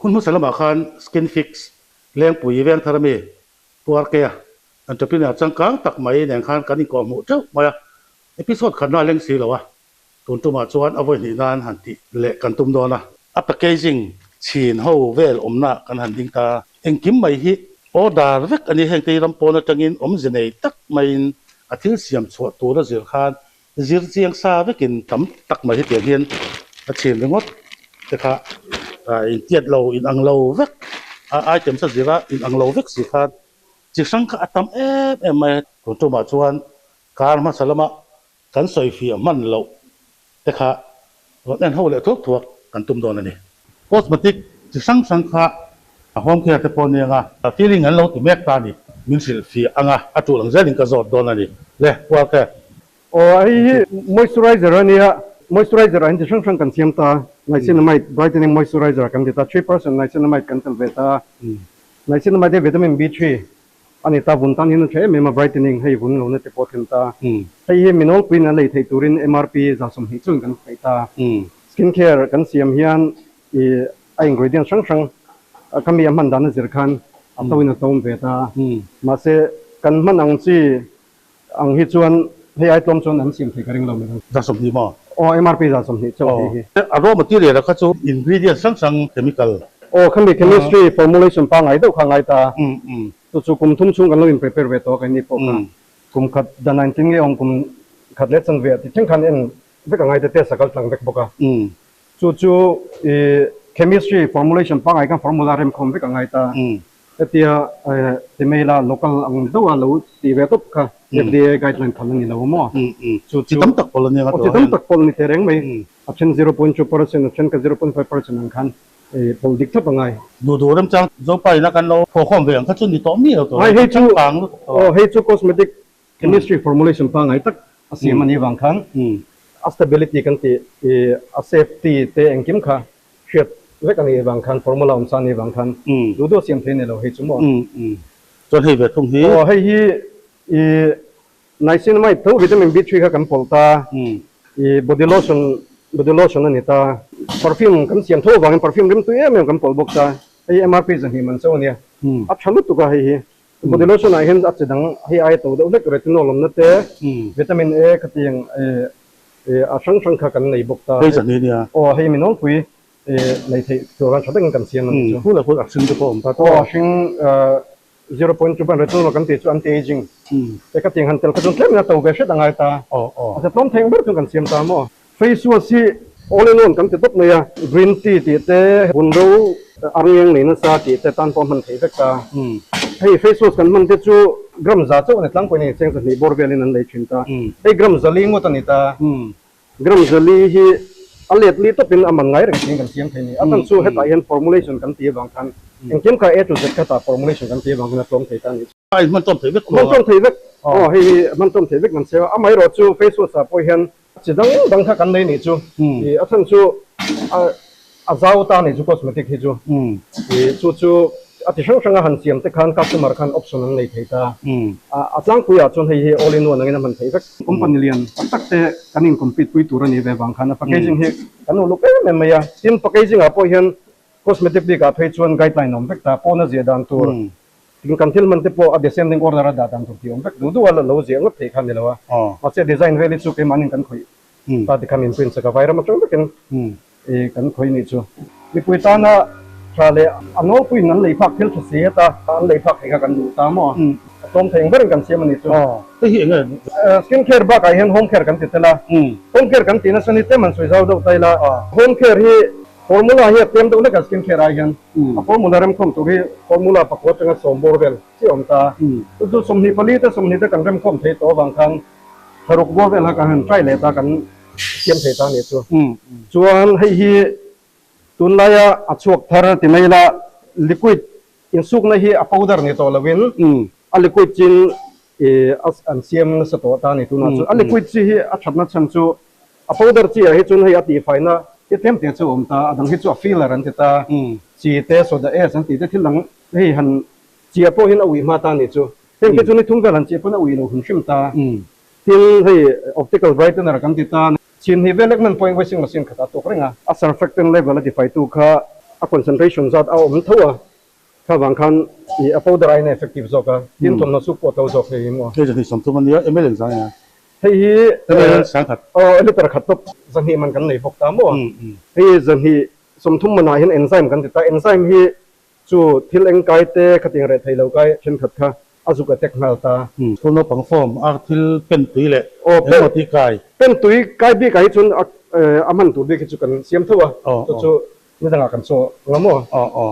คุณผู้สมัครคัน Skinfyx เลี้ยงปุ๋ยเวียงทารามีปัวเกียอันจะเป็นจังกังตักไม่แหน่งคันกันนี่ก็หมดเจ้ามาเอพิโซดขันน่าเลี้ยงสีหรอวะตุนตุมาชวนเอาไว้ในนานหันติเละกันตุมโดนะอัปเปอร์เกจิงชีนเฮาเวลอมนากันหันดิงตาเอ็งกิมไม่ฮิโอดาร์เวกอันนี้แห่งตีลำโพนจังอินอมเจเนตักไม่อาทิตย์เสียมสวดตัวละเสียคันจีรเสียงซาเวกินตำตักไม่ฮิเตียงเฮียนชีนเรื่องดแต่ค่ะอินเทียดเราอินอังเราเวกไอเต็มสักจีระอินอังเราเวกสิคันจิสังกัดตำไม่ตุนตุมาชวนการมาสลามะกันสอยฟีมันเราแต่ค่ะรถนั่นเขาเลยทุกทัวกันตุมโดนนี่โคสเมติกจะสังขาห้องแค่แต่พอเนี่ยนะที่ลิงเงินเราติดแมกตานี่มินสิลฟีอ่ะจุลังเจลิงก็จอดโดนนี่เลยว่าแค่โอ้ไอ้ moisturizer เนี่ย moisturizer อันที่ช่างกันเสียมตา niacinamide brightening moisturizer กันที่ตา 3% niacinamide กันตั้งเวทา niacinamide วิตามิน B3 อันนี้ตาวุ้นตานี่นั่นใช่ไหมมา brightening ให้วุ้นเราเนี่ยจะปวดขึ้นตาให้มินอลควีนอะไรที่ตูริน MRP จะสมเหตุจุนกันไปตา skin care กันเสียมเฮียนไอ้ ingredient ช่างก็มีมันด้านนี้กันอัตวินต้มเวทามาเสกันมันอังซีอังฮิจวนให้ไอ้ต้มชนอันเสียมที่กระดิ่งเราไม่รู้จะสมดีมั้งโอ้ MRP จะสมเหตุจุนอารมณ์มันที่เรียกแล้วก็จูอินกรีเดียนสังเคมีคอลโอ้เขามี chemistry formulation ปังไงตัวข้างไงตาตัวคุมทุ่มชุ่งกันเราอิน prepare เวทตัวกันนี่พวกคุมขัดด้านนั้นจริงๆองคุมขัดเล็ดสันเวทที่เช่นกันเองเวกไงจะเตะสักหลังเวกพวกchemistry formulation ปังไงกัน formula เริ่มคมเวกไงตาที่ที่ไม่ละ local อังตัวเราที่เวทุกค่ะ FDA guideline ขันนี่เราหม้อจิตตั้มตักพลเนี่ยจิตตั้มตักพลนี่เทเรงไหมเช่น 0.2% เช่นกับ 0.5% นั่นคันพลดิกทับยังไงดูเริ่มจังจะไปนักการเราพอความเวียงเขาจุดนี้ต่อมีแล้วตัวให้จูให้จู cosmetic chemistry formulation ปังไงตักเสียมันนี่บางครั้งstability กันที่safety เตะเองกิมค่ะเชื่อเวกันนี่บางครั้ง formula อมสารนี่บางครั้งดูเสียงเพลงนี่เราให้จูมั้งจนให้เวททุ่งฮีให้niacinamide ตัววิตามิน B3 ค่ะกันพลตาbody lotion นั่นนี่ตา perfume กันเสียงทั่วบาง perfume ริมตัวมันกันพลบกตาไอ้ MRP จะหิมันเจ้าเนี่ยอัดฉลุตุกะให้ body lotion ไอ้เห็นอัดจะดังให้ไอ้ตัวเล็กเรตินอลนั่นเตะวิตามิน A ก็ที่ยังอัดช่างค่ะกันในบกตาให้สันนี่เนี่ยโอ้ให้มินอลคุยในที่ตัวกันชัดกันเสียงนั่นพูดอะไรพูดอักษรจะพอผมตาก็ชิง0.2 retinol กันที่อันตี้เอจิ้งแต่ก็ที่หันเตลก็จนเท่านั้นตัวเวชดังไงตาแต่ต้นเทงเบิร์ดกันเสียมตามอ่ะ face wash all in one กันที่ตุ๊บเนี่ย green tea ที่เตะบุญรู้อารียังนี่นั่นซาที่เตะตันพอมันที่เวกตาให้ face wash กันมันที่จูกรัมซาจูเนี่ยตั้งไปนี่เสียงสันนิบอร์เวลินันเลยชินตาให้กรัมซาลีงวตันนี่ตากรัมซาลีที่อันเล็ดลีตัวเป็นอามันไงเรื่องกันเสียงที่นี่อันนั้นสู้ให้ตายเห็น formulation กันที่บางครั้งยังเข้มข้นจุดจะตา formulation กันที่บางครั้งต้มที่ตันนี่ไอ้มันต้มถือเวกมันต้มถือเวกให้มันต้มถือเวกมันเสียอ่ะไม่รอจู face wash พอเห็นจะดังถ้ากันเลยนี่จูอันนั้นจูอาจาวตานี่จู cosmetic ที่จูอาทิตย์ช่างหันเสียมแต่คัน customer คัน option นั่นเลยที่ตาอาจารย์คุยจนให้ all in one นั่นมันที่เวกคอมพานีเลียนตั้งแต่กันยิ่ง compete คุยตัวนี้แบบบางครั้ง packaging เฮกันลูกมันไม่ยากทีม packaging พอเห็น cosmetic ดีกับให้ชวน guideline น้องเวกตาพอน่าจะดันตัวถึงกันที่มันที่พอ descending order ระดับดันตัวที่องเวกดูว่าเราเสียงก็ที่คันนี่แล้วว่ามาเสีย design value สุดที่มันกันคุยตาที่คำอินพินส์กับไฟร์มาช่วยกันกันคุยนี่จูมีคุยตานะชาเลอันนู้นคุยนั้นเลยพักที่เราเสียตาอันเลยพักให้กันดูตามอ่ะต้มแทงเบอร์กันเสียมันนี่จูที่เห็นเงินskin care บ้ากันเห็น home care กันติดละ home care กันติดนะส่วนนี้เต็มมันสวยเจ้าดูใจละ home care ที่ formula ที่เต็มตัวนี้กับ skin care อะไรกัน formula เริ่มคมตัวที่ formula ประกอบกับสมบูรณ์แบบที่อมตาตัวสมนิผลิตสมนิตกันเริ่มคมเทตัวบางครั้งสรุปว่าเวลาการใช้เลยตากันเทียมเทตานี่จูชวนให้ฮีตุนลายอัดชวกทาร์ที่ไม่ละ liquid อินสุกนี่ฮีอัปpowderนี่ตัวละวินliquid จินอันเสียมสตัวตานี่ตุนจูliquid จีฮีอัดชัดนัดชันจูpowder จีฮีจุนฮีอัดตีไฟนะที่เต็มเตียจูอมตาดังฮีจูfiller อันที่ตาจีเตโซดาเอสอันที่เตที่หลังให้หันจีพอหินเอาวิมาตานี่จูเต็มที่จุนนี่ทุ่งกันจีพอเอาวิโนหุ่นชิมตาที่ให้ optical brightener กันที่ตาชินฮีเวลเล็กมันพอยไว้สิ่งละสิ่งขัดตัวเร่งอ่ะ surfactant level ที่ไฟตัวข้า concentration zatมันทั่วข้าบางคันpowder ไอ้เนี่ย effective จอกยินตัวนั้นสุกปวดตัวจอกเองมั้งเฮ้ยจะที่สมทุมันเยอะไม่เล่นสังนะเฮ้ยสังขัดลิตรขัดตบสันทีมันกันในพวกตามมั้งเฮ้ยสันทีสมทุมันหาเห็นเอนไซม์กันแต่เอนไซม์ที่จู่ที่เล่นไกด์เตะขัดยังไงไทยเราไกด์เช่นขัดค่ะอาสุกเทคโนโลยีคุณน้องปังฟอร์มที่เป็นตุยแหละเป็นตีไก่เป็นตุยไก่บีไก่จนมันตุยบีกิจกันเสียมทั่วจู่นี่ต่างกันโซ่ละมั้ง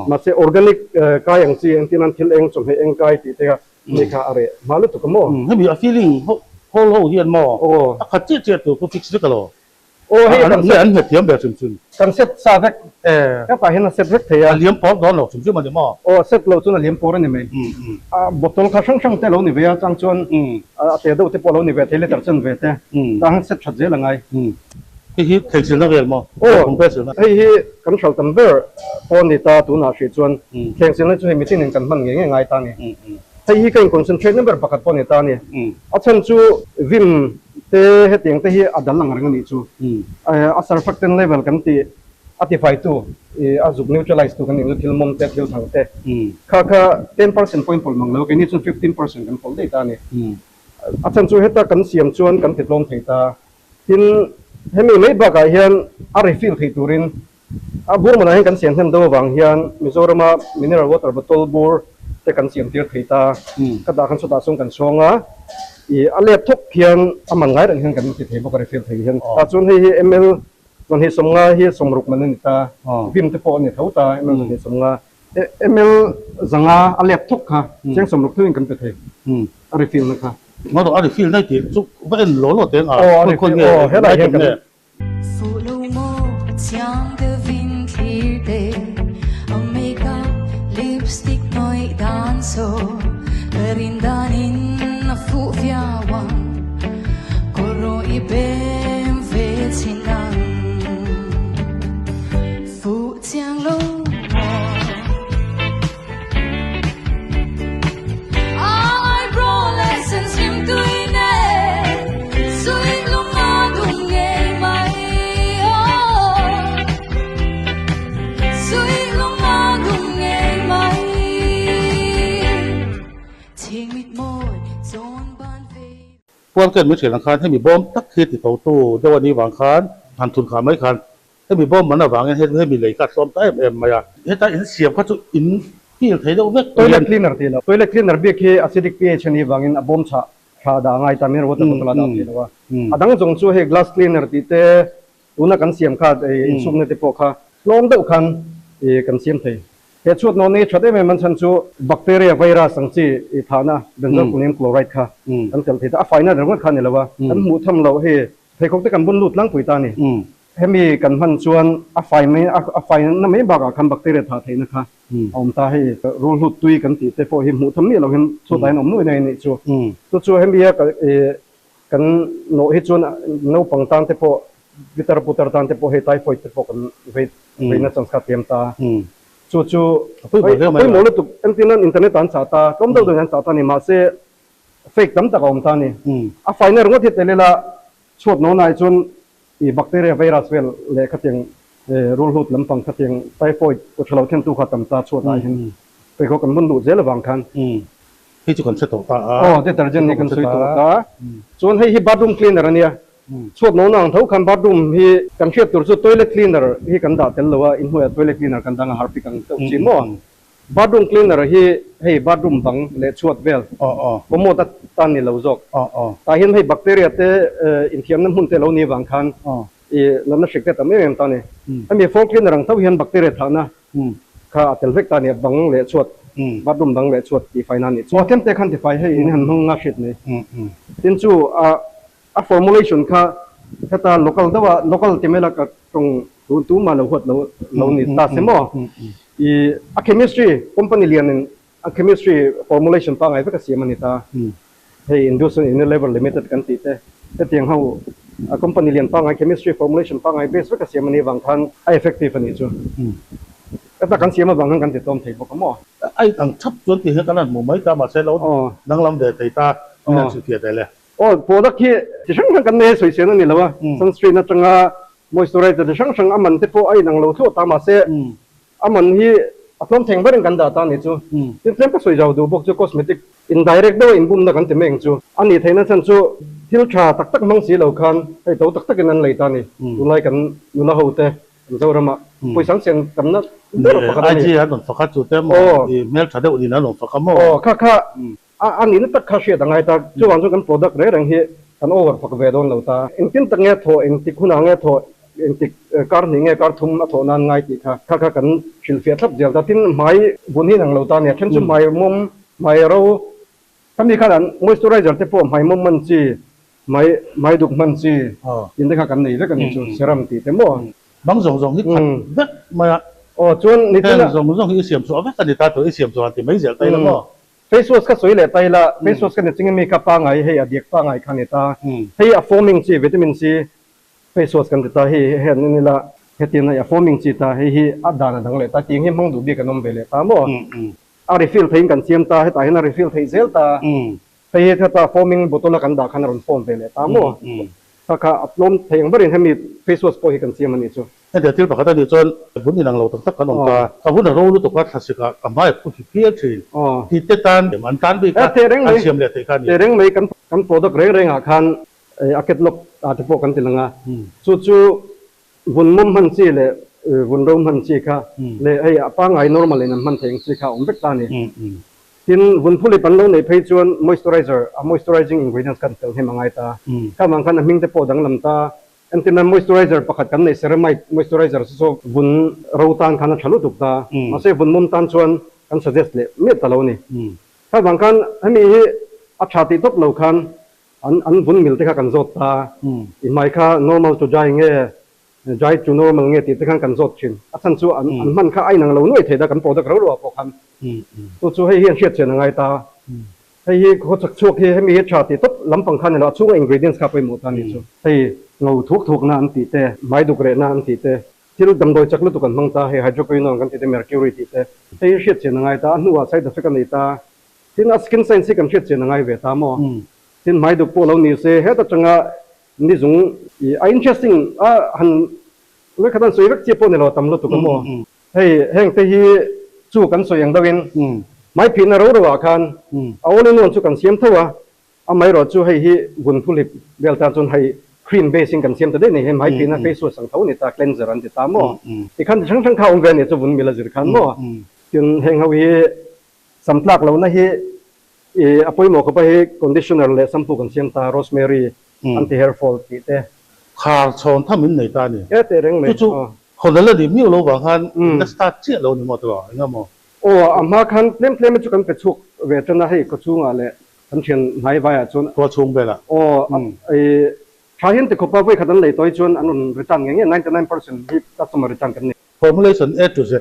มาเสียออร์แกนิกไก่อย่างที่นั่นที่เองสมให้เองไก่ที่เตะนี่ค่ะอะไรมาลุตุกมั้งให้มี feeling โฮโลเฮียนมั้งขัดเจี๊ยตัวก็ฟิกซ์กันหรอเฮ้ยกันเสียเทียมแบบซึมกันเซ็ตซาเวกก็ไปเห็นเซ็ตเวกเทียเลี้ยงปอดโดนหรอกซึมมันจะมั้งเซ็ตเราจนเลี้ยงปอดนี่ไหมบทตรงข้าช่างเตเรานี่เวียจังจวนเตะดูที่ปอเรานี่เวียเทเลตัดจนเวียเตะดังเซ็ตชัดเจนละไงเฮ้ยเทคนิคนักเรียนมั้งผมเป็นสินะเฮ้ยกันชาวตัมเบอร์ปอนี่ตาตัวน่าชื่นชวนเทคนิคนั้นจะให้มีที่หนึ่งกันมันง่ายๆตานี่เฮ้ยกันคอนเซนเทรตนั่นแบบปกติปอนี่ตานี่อาจารย์จูวิมเตะเหตุอย่างเตะที่อัดดัลลังอะไรกันนี่จูsurfactant level กันที่artify ตัวอาจุก neutralize ตัวกันนี่ที่มุมเตะที่ทางเตะค่า 10% point พอมังแล้วกันนี่จน 15% กันพอได้ตานี่อาจารย์จูเหตุกันเสียมชวนกันติดลมที่ตาทินให้มีไม่บักเฮียนอะไรฟิลที่ตัวรินบัวมันให้กันเสียมเห็นตัวบางเฮียนมิโซรามา mineral water bottle บัวแต่กันเสียมที่ที่ตากระดาษกันสุดาส่งกันช่องเล็บทุกเพียงมันง่ายเรื่องกันติดเหตุบอกอะไรฟิลที่เห็นแต่ส่วนให้ml มันให้สมงาให้สมรุกมันนี่ตาพิมพ์ที่พอเนี่ยเท่าตามันให้สมงาml สังอาเล็บทุกค่ะเชียงสมรุกที่กันติดเหตุอะไรฟิลนะคะมาต้องอะไรฟิลได้ติดสุกเป็นโหลดเต็งคนเนี่ยเห็นอะไรกันเนี่ยพวกเกิดมือเฉียงคันให้มีบอมตักคือติดตู้เดี๋ยววันนี้วางคันทันทุนขาไม่คันให้มีบอมมันวางให้มีเลยกัดซ้อมใต้มาอย่างให้ตาอินเสียบเขาจะอินที่ไทยเราเนี่ยตัวเล็กคลีนเนอร์ที่เราตัวเล็กคลีนเนอร์เบียร์ที่ acidic pH นี่วางอินบอมชาด่างไงตามนี้เราต้องตลาดที่เราดังจงช่วยให้ glass cleaner ที่เตะอุณกันเสียมขาดซุ่มในที่พวกเขาลองดูคันกันเสียมไทยเหตุชุดโน่นนี่ชัดได้ไหมมันฉันชูแบคทีเรียไวรัสสังสีฐานะเบนโซคูนิมคลอไรด์ค่ะอันเดียวที่ไฟน่าเรื่องคันนี่แหละว่าอันหมูทำเราให้เขาได้กันบนลุดล้างปุ๋ยตานี่ให้มีกันพันชวนไฟไม่ไฟนั่นไม่บอกคำแบคทีเรียถ่ายนะคะเอาตาให้รูลุดตุยกันติแต่พอเห็นหมูทำนี่เราเห็นสุดท้ายน้องนุ่ยในนี่ชัวให้มีกันโนให้ชวนโนปังตันแต่พอวิตาปุตรตันแต่พอให้ไตฟอยแต่พอกันเวทนัดสังกัดเตรียมตาจู่ไม่หมดเลยตุกอินเทอร์เน็ตตานสาตาก็ไม่ต้องดูงานสาตานี่มาเสียเฟกตั้มตะกอมตานี่ไฟเนี่ยรู้ว่าที่เตลิละชดโน่นายจนแบคทีเรียไวรัสเวลเลยขัดยังรูลหุดลำฟังขัดยังไตฟอยด์อุจจาระเข้มตัวขัดตั้มตาชดได้เห็นไปเขากันบนดูเจลบางคันที่จุกันเสตตาเดตร์เจนนี่กันสุดตัวตาส่วนให้บาร์รูมคลีนเนอร์เนี่ยชดโน่นางเท่าคันบาร์รูมที่กันเชื่อตัวสุดตัวเล็กคลีนเนอร์ที่กันด่าเตลว่าอินหัวตัวเล็กคลีนเนอร์กันดังฮาร์ปิกันตัวชิมอบาร์รูมคลีนเนอร์ให้บาร์รูมบังเล็ดชดเวลผมว่าตันนี่เราจอกแต่เห็นให้แบคทีเรียเตอินเทียมนั้นหุ่นเตเรานี่บางคันแล้วนั่นสิ่งที่ทำให้เห็นตอนนี้ถ้ามีโฟล์คลีนเนอร์เท่าเห็นแบคทีเรียฐานะข้าเตลเวกตานี่บังเล็ดชดบาร์รูมบังเล็ดชดที่ไฟนั่นนี่ส่วนเต็มเตะขันที่ไฟให้อินหันห้องงักชิดนี่ทีนี้จู่formulation ค่ะถ้า local แต่ว่า local ที่ไม่ละก็ตรงตัวมาเราหัดเรานี่ตาเสมอchemistry company เรียนchemistry formulation ปังไงเพื่อเสียมันนี่ตาให้ induce in level limited กันติดแต่เพียงเขา company เรียนปังไง chemistry formulation ปังไง base เพื่อเสียมันนี่บางครั้ง effective นี่จู่แต่การเสียมาบางครั้งกันติดต้มถี่บอกก็มั่วไอ้ต่างชับจนที่เห็นกันนั่นหมู่ไม่ตามาใช้เราดังลำเดือดติดตานั่นสุดเทียดได้เลยพอดักที่ช่างกันเนี่ยสวยๆนั่นนี่แหละวะซันสกรีนนั่นจังมอยส์เจอไรซ์ช่างอามันที่พอไอ้หนังเราทั่วตามมาเสีย มันฮีอัตโนมัติเบอร์กันดาตานี่จูที่เล่นก็สวยจาวดูบอกจู cosmetic indirect ด้วย inbum นักกันเต็มเองจูอันนี้เท่านั้นจูที่เราชาตักมังสีเหล่าคันไอ้ตัวตักกันนั่นเลยตานี่ดูไล่กันดูแลหัวเตะดูเรามาคุยสังเสียงกันนักไอจีฮะหนุ่มฟักจูเต็มเมลชาเดอุดินะหนุ่มฟักมั่วค่ะอันนี้นั่นตักข้าเสียต่างไงตาจูวันจูกัน product เรื่องนี้กันโอเวอร์ฟักเวดอนเหล่าตาอินทินตั้งเงี้ยโถอินทิคุณางเงี้ยโถอินทิการหนิงเงี้ยการทุ่มโถนันไงติค่ะกันชิลเฟียทับเดียวแต่ที่ไม่บุญที่หนังเหล่าตาเนี่ยเช่นจูไม่มุมไม่เราถ้ามีขนาด moisturizer ที่พวกไม่มุมมันจีไม่ดุกมันจีอินทิกันนี่แล้วกันจูเซรั่มตีแต่มั่วบางส่งที่ขัดเบ็ดมาจวนนี่ที่ส่งที่เสียมส่วนเบ็ดกันที่ตาตัวเสียมส่วนที่ไม่เสียใจแล้วก็face wash ก็สวยเลยแต่ละ face wash ก็เนี่ยจริงๆมีกับปังไงให้อดีตปังไงคันนี้ตาให้ foaming จีวิตามิน C face wash กันตาให้เห็นนี่ละเห็นที่นั่น foaming จีตาให้อัดดานดังเลยตาจริงให้มองดูดีกันนมเบลตาโม่refill ทิ้งกันเสียมตาให้ตาให้น่า refill ทิ้งเซลตาให้ตา foaming บตุลกันดาคันรอน foam เบลตาโม่ถ้าข้าอัดลมทิ้งบริเวณให้มี face wash พอให้กันเสียมันนี่จูเดี๋ยวที่ปกติจนบุญที่นางเราต้องตักกันองค์การถ้าบุญเรารู้ตัวก็ทัศน์กับไม่ผู้ที่เพี้ยนที่เจตันมันตันไปกันเชื่อมเลยที่กันเรื่องเลยกันโปรดักต์เรื่องอาคารอาเกตลกอาจจะพวกกันติลังอ่ะจู่บุญมุมมันสิเลยบุญรูมมันสิค่ะเลยไอ้ปังไอ้ normal เลยนั่นมันเถียงสิค่ะไม่ตานี่ทีนบุญผู้ลิปันโลในเพจชวน moisturizing ingredients กันเติมให้มังไงตาถ้ามังคันมิ่งจะโปรดังลำตาอันที่นั่น moisturizer ประคัดกันใน ceramide moisturizer so บุญเราตานขันฉลุตุกตามาเสียบุญมุมตานชวนกัน suggest เลยไม่ตลอดนี่ถ้าบางคันให้มีอัจฉริยะเราคันอันบุญมิลที่ข้ากันจดตาอีไม่ข้า normal จุดใจเงี้ยใจจุ normal เงี้ยที่ข้ากันจดชินอันส่วนอันมันข้าไอ้หนังเราหน่วยเทดกันโปรดักเราหรือว่าพวกคันตัวให้เฮียนเชื่อเชื่อยังไงตาให้เขาจะช่วยให้มีชาติตุ๊บลำปังคันเนี่ยเราช่วย ingredients ข้าไปหมดตอนนี้ช่วยให้เราทุกนานตีเตะไม่ดุเรนานตีเตะที่เราดำโดยจักรลุตุกันมังตาให้ไฮโดรควินอนกันตีเตะเมอร์คิวรีตีเตะให้เชื่อเชื่อยังไงตาหัวใส่แต่ฟิกันนี่ตาที่นักสกินไซน์สิกันเชื่อเชื่อยังไงเวทามอที่ไม่ดุพวกเรานี่เสียให้แต่จังอ่ะนี่จุงinterestingหันเมื่อขนาดสวยรักเจี๊ยบพวกเนี่ยเราตำลุตุกันมอให้แห่งที่สู้กันสวยอย่างดาวินไม่ผิดนะรู้หรือว่าคันเอาเรื่องนวลสู้กันเสียมเท่าอ่ะไม่รอสู้ให้บุญผู้ลิบเบลตาจนให้cream basing กันเสียมแต่ได้เนี่ยไม่ผิดนะ face wash สังเท่านี่ตา cleanser อันที่ตามอที่ขั้นทั้งข้าวองค์เนี่ยจะบุญมีละจุดขั้นมอจนแห่งเขาสัมผัสเรานะอภัยหมอเขาไป conditioner เลยสัมผัสกันเสียมตา rosemary anti hair fall ที่เตะขาชนถ้ามันในตาเนี่ยเตะเร่งเลยคนละเรื่องมีเราบางครั้งจะสตาร์ทเชี่ยเราเนี่ยหมดตัวงั้นมั้งอามาคันเพลมจุกันไปชุกเวทนาให้ก็ชุงอะไรทันเชียนหายไปจนตัวชุงไปละชาเห็นแต่เขาไปขัดนั่นเลยตัวจนอันนั้นรีทันอย่างเงี้ย99%ที่ตัดสมรีทันกันเนี่ย formulation A to Z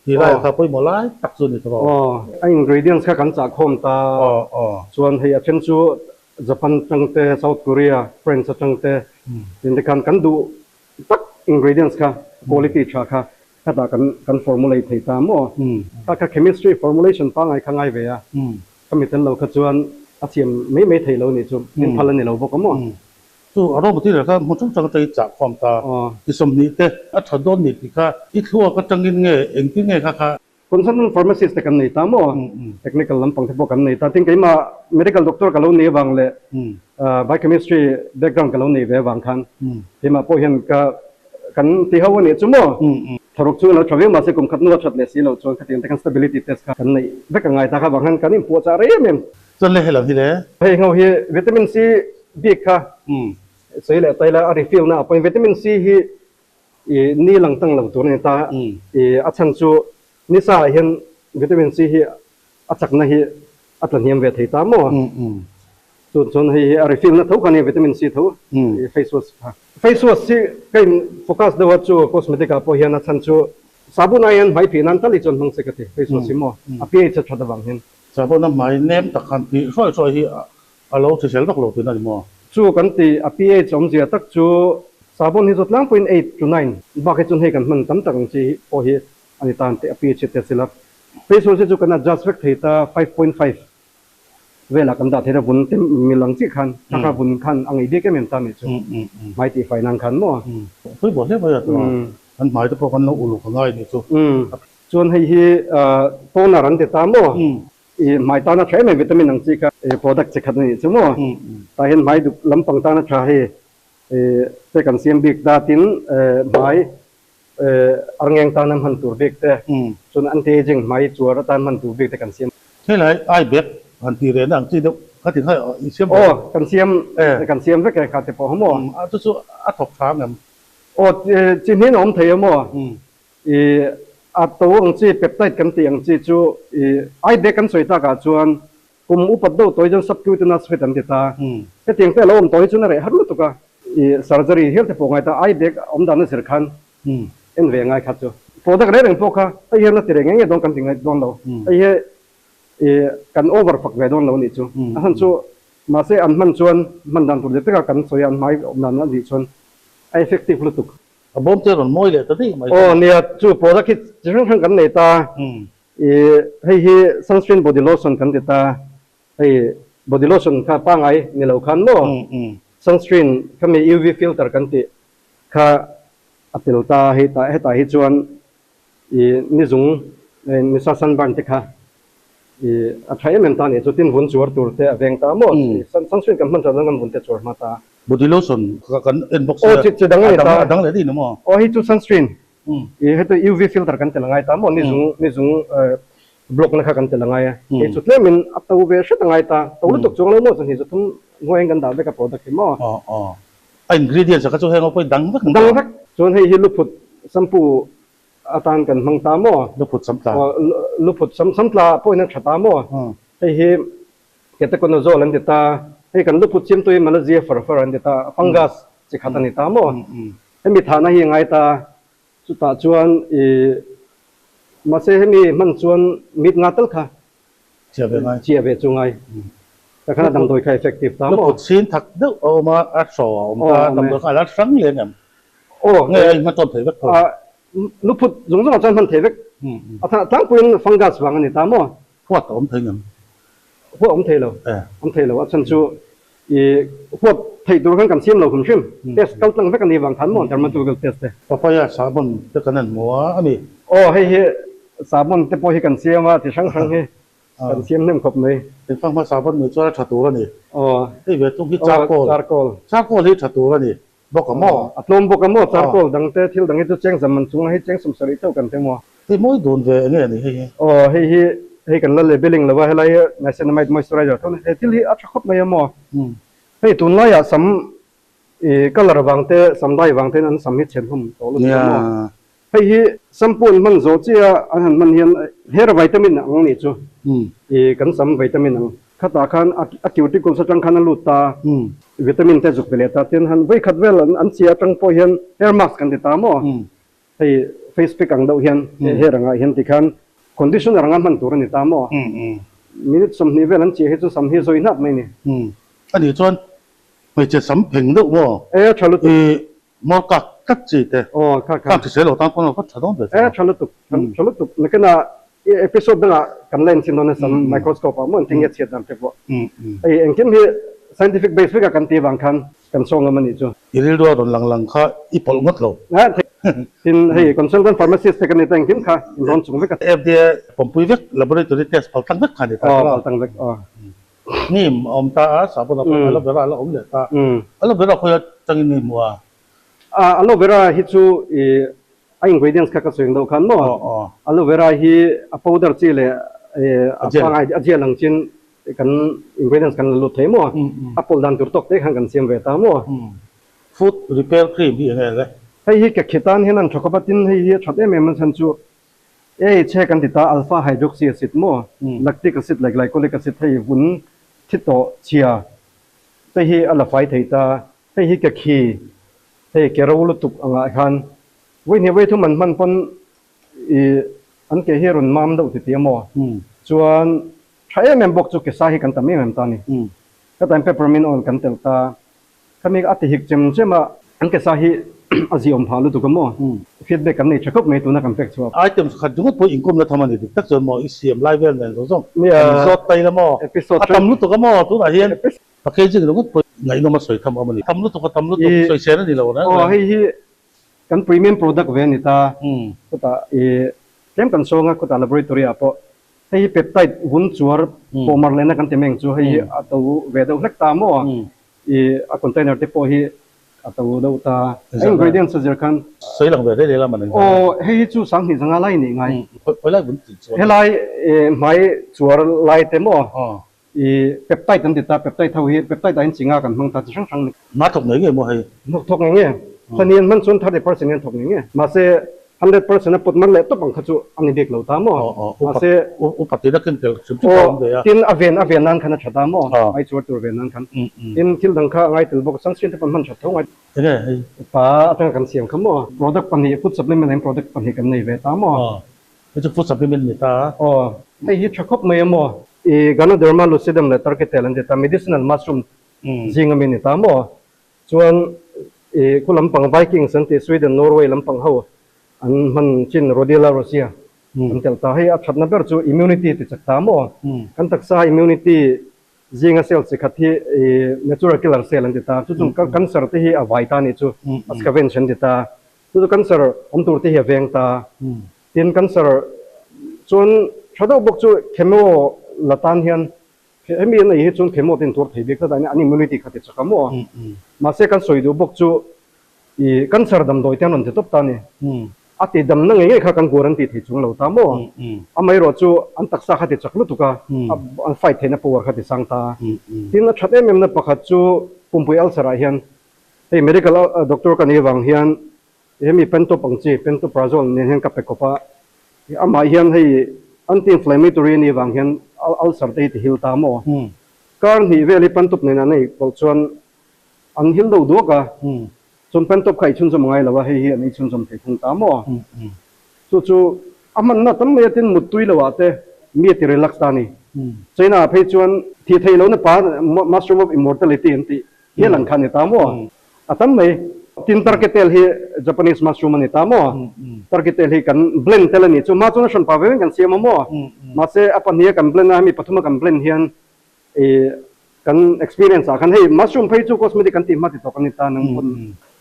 ที่ไรครับไปหมดเลยตักส่วนนี้ตลอดไอ้ ingredients ข้ากันจากโฮมตาส่วนให้เช่นชูญี่ปุ่นจังเตะ South Korea France จังเตะในการดูตัก ingredients ค่ะ quality ชาค่ะถ้ากัน formulate ให้ตามถ้า chemistry formulation ปังไอ้ข้างไงเวียก็มีแต่เราขจวนอาเซียนไม่เทเราเนี่ยจุดนินพันเนี่ยเราบอกกันมั้งจู่อารมณ์ที่เราก็มันต้องจังใจจากความตาที่สมนิเตอัฐดอนนิที่ค่ะอีกทั่วก็จังกินเงี้ยเองกินเงี้ยค่ะคนสั้น pharmacist กันนี่ตามมั้ง technical ลำปังที่พวกกันนี่แต่ทิ้งไอ้มา medical doctor กันเราเนี่ยบางเลยbiochemistry background กันเราเนี่ยบางคันที่มาพอเห็นกันที่เขาเนี่ยจุ่มมั้งถ้าเราช่วยเราช่วยมาสิกุมขัดนวดชัดเลยสิเราช่วยขัดยังแต่กัน stability test กันนี่เด็กยังไงตาครับบางครั้งกันนี่ปวดใจเรื่อยมั้งจนเลยให้เราที่เลยให้เขาวิตามินซีบีค่ะสวยเลยแต่ละอาริฟิลนะพอวิตามินซีที่นี่หลังตั้งหลังตัวนี่ตาอาชันจูนิสัยเห็นวิตามินซีที่อาจักนะที่อัตลันเฮียมเวทให้ตามมั้งส่วนให้อาริฟิลนะทุกคนนี่วิตามินซีทุกface wash ที่ก็โฟกัสดูว่าจู cosmetic พอเห็นอาชันจูสาบุนอายันไม่ผิดนั่นตลิจนมังสิกติ face wash มั้งอภิเษกชัดบางเห็นสาบุนน้ำไม่เนมตะกันที่ช่วยที่เราจะเชื่อตักเราตัวนั้นมั้งจูกันตีอภิเษกสมเสียตักจูสาบุนที่สุดล่างเป็น8 to 9บางคนให้กันมันตั้งแต่ที่พอเห็นอันนี้ตามที่อภิเษกเตสิลับ face wash จูกัน adjust factor ที่ตา 5.5 เวลากันดาที่เราบุญเต็มมีหลังที่คันถ้าเราบุญคันอันนี้เด็กก็เหมือนกันนี่จูไม่ตีไฟนั่งคันมั้งเฮ้ยบอกเลยว่าตัวมันหมายถึงพวกกันเราอุลุกันง่ายนี่จู ส่วนให้โตนารันติดตามมั้งหมายตานะใช้ไม่วิตามินอังจีกับโปรดักต์จะขัดนี่ใช่มั้งแต่เห็นหมายดูลำปังตานะใช้เพื่อกันเสียมบิกดาตินหมายอังเงงตานำหันตัวบิกแต่ส่วนอันเทจิงหมายจัวรัตานมันตัวบิกแต่กันเสียมใช่เลยไอ้เบ็กหันทีเรนอังจีเดียวก็ถึงให้เสียมกันเสียมกันเสียมเพื่อการขาดแต่พอมั้งทุกอัดถกช้างกันจีนี้น้องเทียมั้งอัตตัวอังจีเป็ดไตกันตีอังจีจูไอเด็กกันสวยตากาจวนกุมอุปดตัวจนสับคิวตันนัสเฟตันติตาแต่ตียงแต่เราอมตัวจนอะไรฮัลโหลตุกะsurgery เฮลท์พวกไงตาไอเด็กอมดานเสือขันเอ็นเวงไงขัดจูพอดักเรื่องพวกเขาไอเฮลท์ตีเรื่องเงี้ยโดนกันติงไงโดนเราไอเฮกันโอเวอร์ฝักไว้โดนเรานี่จูอันจูมาเสียอันมันชวนมันดันตัวเด็กกันสวยอันไม่อมดานนั่นนี่ชวนไอเอฟเฟกติฟลุตุกผมเจอหล่นมวยเลยตอนนี้เนี่ยจูโปรดักต์จะเรื่องกันในตาให้sunscreen body lotion กันในตาให้ body lotion ข้าป้าไงนี่เราคันมั้งsunscreen ข้ามี UV filter กันติข้าอัตโนตาให้ตาให้จวนนี่จุงนี่ซันบันติค่ะอัตราเมนตาเนี่ยจุดที่หุ่นจวดตัวเตะเวงตามั้งsunscreen กันมันจะต้องกันหุ่นเตะจวดมาตาบอดี้โลชั่นกันเอ็นบ็อกซ์จะดังไงตาดังเลยดีนะมั้งให้จุด sunscreen ให้ตัว UV filter กันจะละไงตามั้งนี่จุงบล็อกนะครับกันจะละไงให้จุดเล่มันอัตราเวชจะละไงตาตัวลุกจงแล้วมั้งส่วนที่จุดทุ่งหัวเองกันดาวไปกับ product มั้งingredient สักจุดให้เราไปดังสักส่วนให้ลุกพุดสัมปูอาตานกันมังตามั้งลุกพุดสัมตาลุกพุดสัมตาพวกนั้นชัดตามั้งให้เกตโคโนโซลันติตาให้กันลุกพุดชิมตัวมันจะเสียฟอร์อันติตาฟังกัสจะขัดอันติตามั้งให้มีฐานะยังไงตาสุดท้ายชวนมาเสียให้มีมันชวนมิดงัดตั้งค่ะเชียร์เวจุงไงแต่ขณะดำโดยใคร effective ตามลุกพุดชินถักเด้อเอามาอัดสอบมาดำโดยอะไรสังเลยเนี่ยเงยมันต้นเผยวัดลุกพุดหลงจังจันมันเทวกทั้งปืนฟังกัสฟังอันนี้ตามมั้งพวกอมเทยพวกอมเทเราว่าฉันชูพวกไทยตัวกันเสียมเราคุณชิมเทสเขาตั้งไว้กันในบางทันมั้งแต่มาตัวกันเทสเลยพอพยาสาบนจะกันนั่นมัวอันนี้ให้สาบนจะพอให้กันเสียมาที่ช่างให้กันเสียมเนี่ยครบเลยเป็นฟังภาษาบนมือจ้าชัดตัวกันนี่ที่เวทุกที่จากโกที่ชัดตัวกันนี่บอกกับหม้ออัดลมบอกกับหม้อจากโกดังเตะที่ดังให้ตัวแจ้งสมันสูงให้แจ้งสมสริเท่ากันเท่ามั้งที่มวยโดนเวเนี่ยนี่ให้กันละเลเบลลิ่งหรือว่าให้ไรในเซนไมต์มอยส์เจอไรเจอร์เท่านั้นที่ที่อัดครบเลยมั้งให้ตุนไล่สัมก็ระวังเตะสัมได้วางเตะนั้นสัมฮิตเช่นผมโตลุยมั้งให้สัมปูนมันโจเจียอันนั้นมันเห็นเฮร์วิตามินอังนี่จูกันสัมวิตามินอังขัดตาคันอะคิวติคุลสัจจังคันลุตตาวิตามินเตจุกเปเลตาเทียนหันไว้ขัดเวลอันเสียจังพอเห็นเฮร์มาสกันติดตามมั้งให้เฟซพิกอังดาวเห็นเฮร์งาเห็นติคันคอนดิชันรังมันตัวนี้ตามมั้งมินิสัมนิเวลันเชียให้จูสัมฮิโซอินับไหมนี่อันนี้ส่วนไม่จะสัมเพลงด้วยมั้งชาลุตุมอกัดจีเตะข้าที่เสียหลอดตั้งคนเราก็ชาดองเด็ดชาลุตุแล้วก็น่ะเอพิโซดนั้นกันเล่นสินโดนสัมไมโครสโคปมันทิ้งเสียดำเจ็บว่าเอ็งคิดมี scientific base กับกันตีบางคันกันส่งกันมันนี่จูอีเรื่องด้วยโดนหลังข้าอีปอลงดโลทินให้คอนซัลแทนต์ฟาร์มาซิสต์กันนี่แต่งคิดค่ะโดนส่งไปกับFDA ผมปุยเวก laboratory test เอาตั้งเวกคันนี่ตั้งเวกนี่อมตาสาบเราเราเวลาเราอมเดือดตาเราเวลาคุยจังนี่มัวเราเวลาฮิตซูingredients ข้าก็ส่งดูคันมั้งเราเวลาฮิpowder จีเลยฟังอาเจียหลังจินกัน ingredients กันลุดเทมั้งapple ดันตัวตกได้ขังกันเสียมเวตามั้ง food repair cream ที่ยังไงเลยให้ฮิกับขีดตันให้นั่นช็อกโกแลตให้ฮิช็อตมันฉันชูเช็คกันติดตาอัลฟาไฮดรอกซีแอซิดมั้งแลคติกแอซิดไลโคลิกแอซิดให้วุ้นทิโตเชียให้ฮิอัลฟาไทตาให้ฮิกับขี้ให้เกลือลุตุกอะไรกันวันนี้วันที่มันปนอันเกี่ยวกับมันดูติดมั้งส่วนใช้แมนบอกจุกเกษาให้กันตั้มยังตอนนี้ก็แต่เปปเปอร์มินต์ออนกันเตลตาถ้ามีอัติหิกจำใช่ไหมอันเกษาให้อาเซียนพาลุตุกมั้งฟีดแบ็กกันนี่เช็คอัพไม่ตัวนักคำเฟกชัวร์ไอเทมขัดจุดพออินคัมแล้วทำมันดีตักจนมออีเซียมไลฟ์เวลเนี่ยสองสดไปแล้วมั้งทำลุตุกมั้งตัวไหนเห็นปากเกจิ้งเราก็ไงน้องมาสวยทำเอามันนี่ทำลุตุกทำลุตุกสวยเสียนั่นนี่เรานะให้กันพรีเมียมโปรดักต์เวนิตาก็ตาแก ต็มกันโซงก็ตา laboratory อ่ะพอให้เปปไทด์หุ่นชัวร์พอมาเลยนะกันเต็มเองจูให้ตัวเวดเล็กตามอ่ะอีคอนเทนเนอร์ที่พอให้ตัวเราตา ingredients จะกัน所以两边这里了嘛能โอ้ให้จูสังหิสังอะไรนี่ไง回来文字做ให้ไล่ไม่ชัวร์ไล่เต็มอ่ะอีเปปไทด์ตั้งแต่ตาเปปไทด์เท่าที่เปปไทด์แต่จริงๆกันมึงตาจะช่างนี่มาถกไหนเงี้ยมั้งให้ถกอย่างเงี้ยตอนนี้มันส่วน30%เนี่ยถกอย่างเงี้ยมาเสีย100% นะปุ๊บมันเลยต้องบังคับจูอันนี้เด็กเราตามอ่ะมาเสียอุปตินักขึ้นเกิดสุดที่ตองเลยอ่ะทินอเวนนั้นขนาดชัดตามอ่ะไอ้ชัวร์ตัวเวนนั้นขันทินทิลดังข้าไอ้ตัวบอกสังเกตที่มันชัดเท่าไงยังไงป้าตั้งกันเสียงคำว่า product ปันนี้ food supplement ใน product ปันนี้กันในเวทามอ่ะไม่ใช่ food supplement นี่ตาอ๋อไอ้ฮิตชักคบไม่มั่วอีกานาเดอร์มาลูซิดัมเลย target เทลันเดต้า medicinal mushroom จิงอามินิตามอ่ะส่วนอีคุณลำปังไวกิ้งสันติสวีเดนนอร์เวย์ลำปังเขาอันมันจินโรดิลารัสเซียอันเทลตาให้อัดชัดนับเบอร์จู immunity ติดจากตามอ่ะกันตักษา immunity จิงอาเซลสิขัดที่ natural killer cell อันเดต้าจู่ๆกันเซอร์ที่อวัยตานี่จู่ scavenger เดต้าจู่ๆกันเซอร์อันตัวที่เวียงตาทินกันเซอร์ส่วนชาดบอกจู่เคมีละตันเฮียนเอ็มยังไงที่จู่เคมีตินตัวที่เบียกตาอัน immunity ขัดที่จากคำว่ามาเสกกันสวยดูบอกจู่อีกันเซอร์ดำโดยที่นั่นจะตบตานี่อาทิตย์ดำนั่งยังไงข้ากันกูรันติที่จู่เราตามว่าอาไม่รู้จู่อันตักษาขัดที่จากลุตุกะอันไฟเทนปัวขัดที่สังตาทีนั้นชัดเอ็มนั่นประคัดจู่ปุ่มปุยอัลสระเฮียนเฮ้ย medical doctor กันยี่วังเฮียนเฮ้ยมีเป็นตัวปังจีเป็นตัวปราโซลเนี่ยเฮียนกับเป็กกบะอามาเฮียนให้ anti-inflammatory นี่วังเฮียนอัลสระที่ฮิลตามว่าการที่เวลิเป็นตัวเนี่ยนั่นเองบอกส่วนอันฮิลดูดูกะส่วนเป็นตัวใครชุนสมัยแล้วว่าเฮียนี่ชุนสมัยคงตามว่าจู่ๆอามันน่ะตั้งเมื่อที่มุดตุยแล้วว่าแต่มีที่ relax ตานี่ใช่น่ะเพื่อชวนที่ไทยเราเนี่ยป้า mushroom of immortality อันที่เฮียหลังคันนี่ตามว่าตั้งเมื่อทิน target เฮีย Japanese mushroom นี่ตามว่า target เฮียกัน blend เทเลนี่จู่มาจู่นั้นฉันพาไปเว้นกันเสียมามั่วมาเสียอปันเฮียกัน blend นะมีปัทุมกัน blend เฮียนกัน experience อ่ะกันให้ mushroom ไปจู่ cosmetic กันที่มาติดต่อกันนี่ตาหนึ่งคน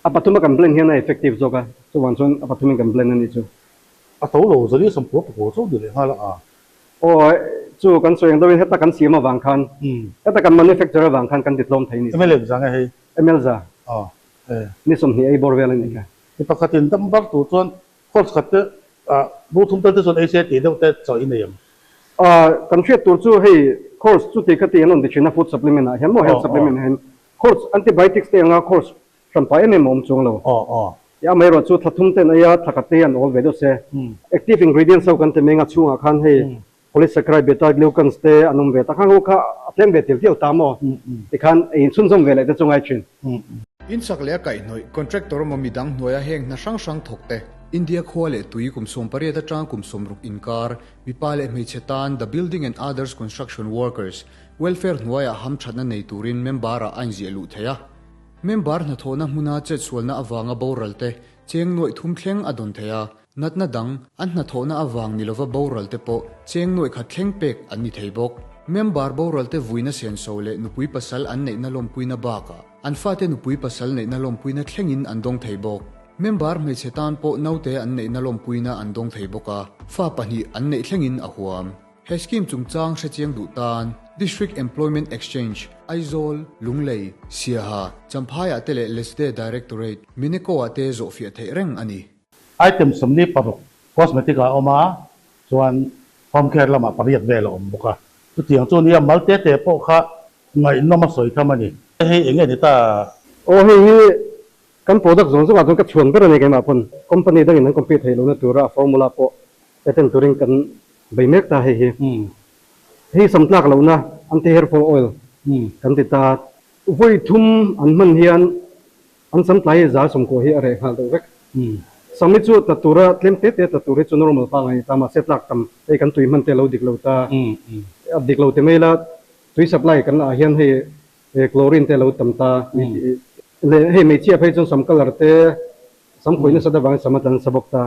อาปัทุมกัน blend เฮียน effective จ้ะกันจู่วันส่วนอาปัทุมกัน blend นี่จู่啊，头颅这里什么不做的嘞？好了啊，โอ้จู่กันส่วนตัวเฮ็ดตะกันเสียมาบางคันเฮ็ดตะกัน manufacturer บางคันกันติดลมไทยนี่ไม่เล่นจังไงเอเมลซ่าอ๋อนี่สมเหตุไอ้บริเวณนี้ค่ะนี่ปกติตั้งบักตัวส่วนคนขัดเตบูทุ่มตั้งแต่ส่วนเอเชียตีตั้งแต่จ่อยนี่ยังกันเชื่อตัวจู่ให้คอร์สจู่ที่ขัดที่นั่นดิฉันน่ะ food supplement นะเห็นมั้ย health supplement เห็นคอร์ส antibiotics เตียงอ่ะคอร์สฉันไปเอ็มมจงแล้วอ๋ยาไม่รู้จู่ทัดทุ่มเต้นไอ้ยาทักเตียน all เวดเซ่ active ingredients เอากันเต็มเองอ่ะจู่อ่ะคันให้ polysaccharide beta glucans เตอันนั้นเวทข้างก็เต็มเวทที่เอาตามอ่ะที่คันไอ้ซุนซุมเวลแต่จงไอ้ชินอินสักเลี้ยไก่หน่อยคอนแทคเตอร์มันมีดังหน่วยแห่งน่าช่างถกเตอินเดียขวาเล่ตุยกุมสมปริยัติจ้างกุมสมรุกอินการวิปาเล่ไม่เชตัน the building and others construction workers welfare หน่วยห้ามชัดนั่นในตุรินเมมบาร์อันเจลุเทียเมมบาร์น่ะโทนะมุนาเจ็ดส่วนน่ะอวางอ่ะบอรัลเตเจียงหน่วยทุ่มเข่งอดอนเทียนัดน่ะดังอันน่ะโทนะอวางนิลวะบอรัลเตโปเจียงหน่วยขัดเข่งเป็กอันนี้เทบกเมมบาร์บอรัลเตวุยน่ะเซียนโซเล่นุปุยปัสสัลอันในน่ะลมปุยน่ะบากะอันฟาเตนุปุยปัสสัลในน่ะลมปุยน่ะเข่งอินอันดงเทบกเมมบาร์ไม่เชตันโปนาเตอันในน่ะลมปุยน่ะอันดงเทบกะฟาปะนีอันในเข่งอินอหวมเฮสกิมจุงจางเชเจียงดุตาน District Employment Exchange Aizol Lunglei Siaha Champaya Tele Lesde Directorate Miniko Ate Zofia Tereng Ani item สำนีปรุก cosmetic ออกมาส่วน home care ละมาปริยัติเวลอมบุกะตัวเตียงตัวนี้มัลเตเตปโค่ะไงน้องมาสวยทำมันนี่ให้เองไงนี่ตาโอ้เฮ้ยกันโปรดักต์ส่วนสุดว่าต้องกับชวนกันในกันมาพนคอมพานีดังนั้นคอมพิวเตอร์เราเนี่ยตัวฟอร์มูลาโปแต่เป็นตัวเองกันใบเมกตาเฮ้ยสำนักเรานะอันที่ hair fall oil กันติดตาวุ้ยทุ่มอันมันเฮียนอันสำหรับจ่าสมโกเฮียอะไรฮะตัวเล็กสมัยจู่ตัดตัวเล่มเตะตัดตัวจู่ normal ฟังไงตามมาเสร็จลักทำไอ้กันตุยมันเตะเราดิกเราตาดิกเราเตะไม่ละตุย supply กันอาเฮียนให้คลอรินเตะเราทำตาเลยให้ไม่เชี่ยให้จนสำคัญเลยเตะสำคัญนี่สุดบางสมัยนั้นสบกตา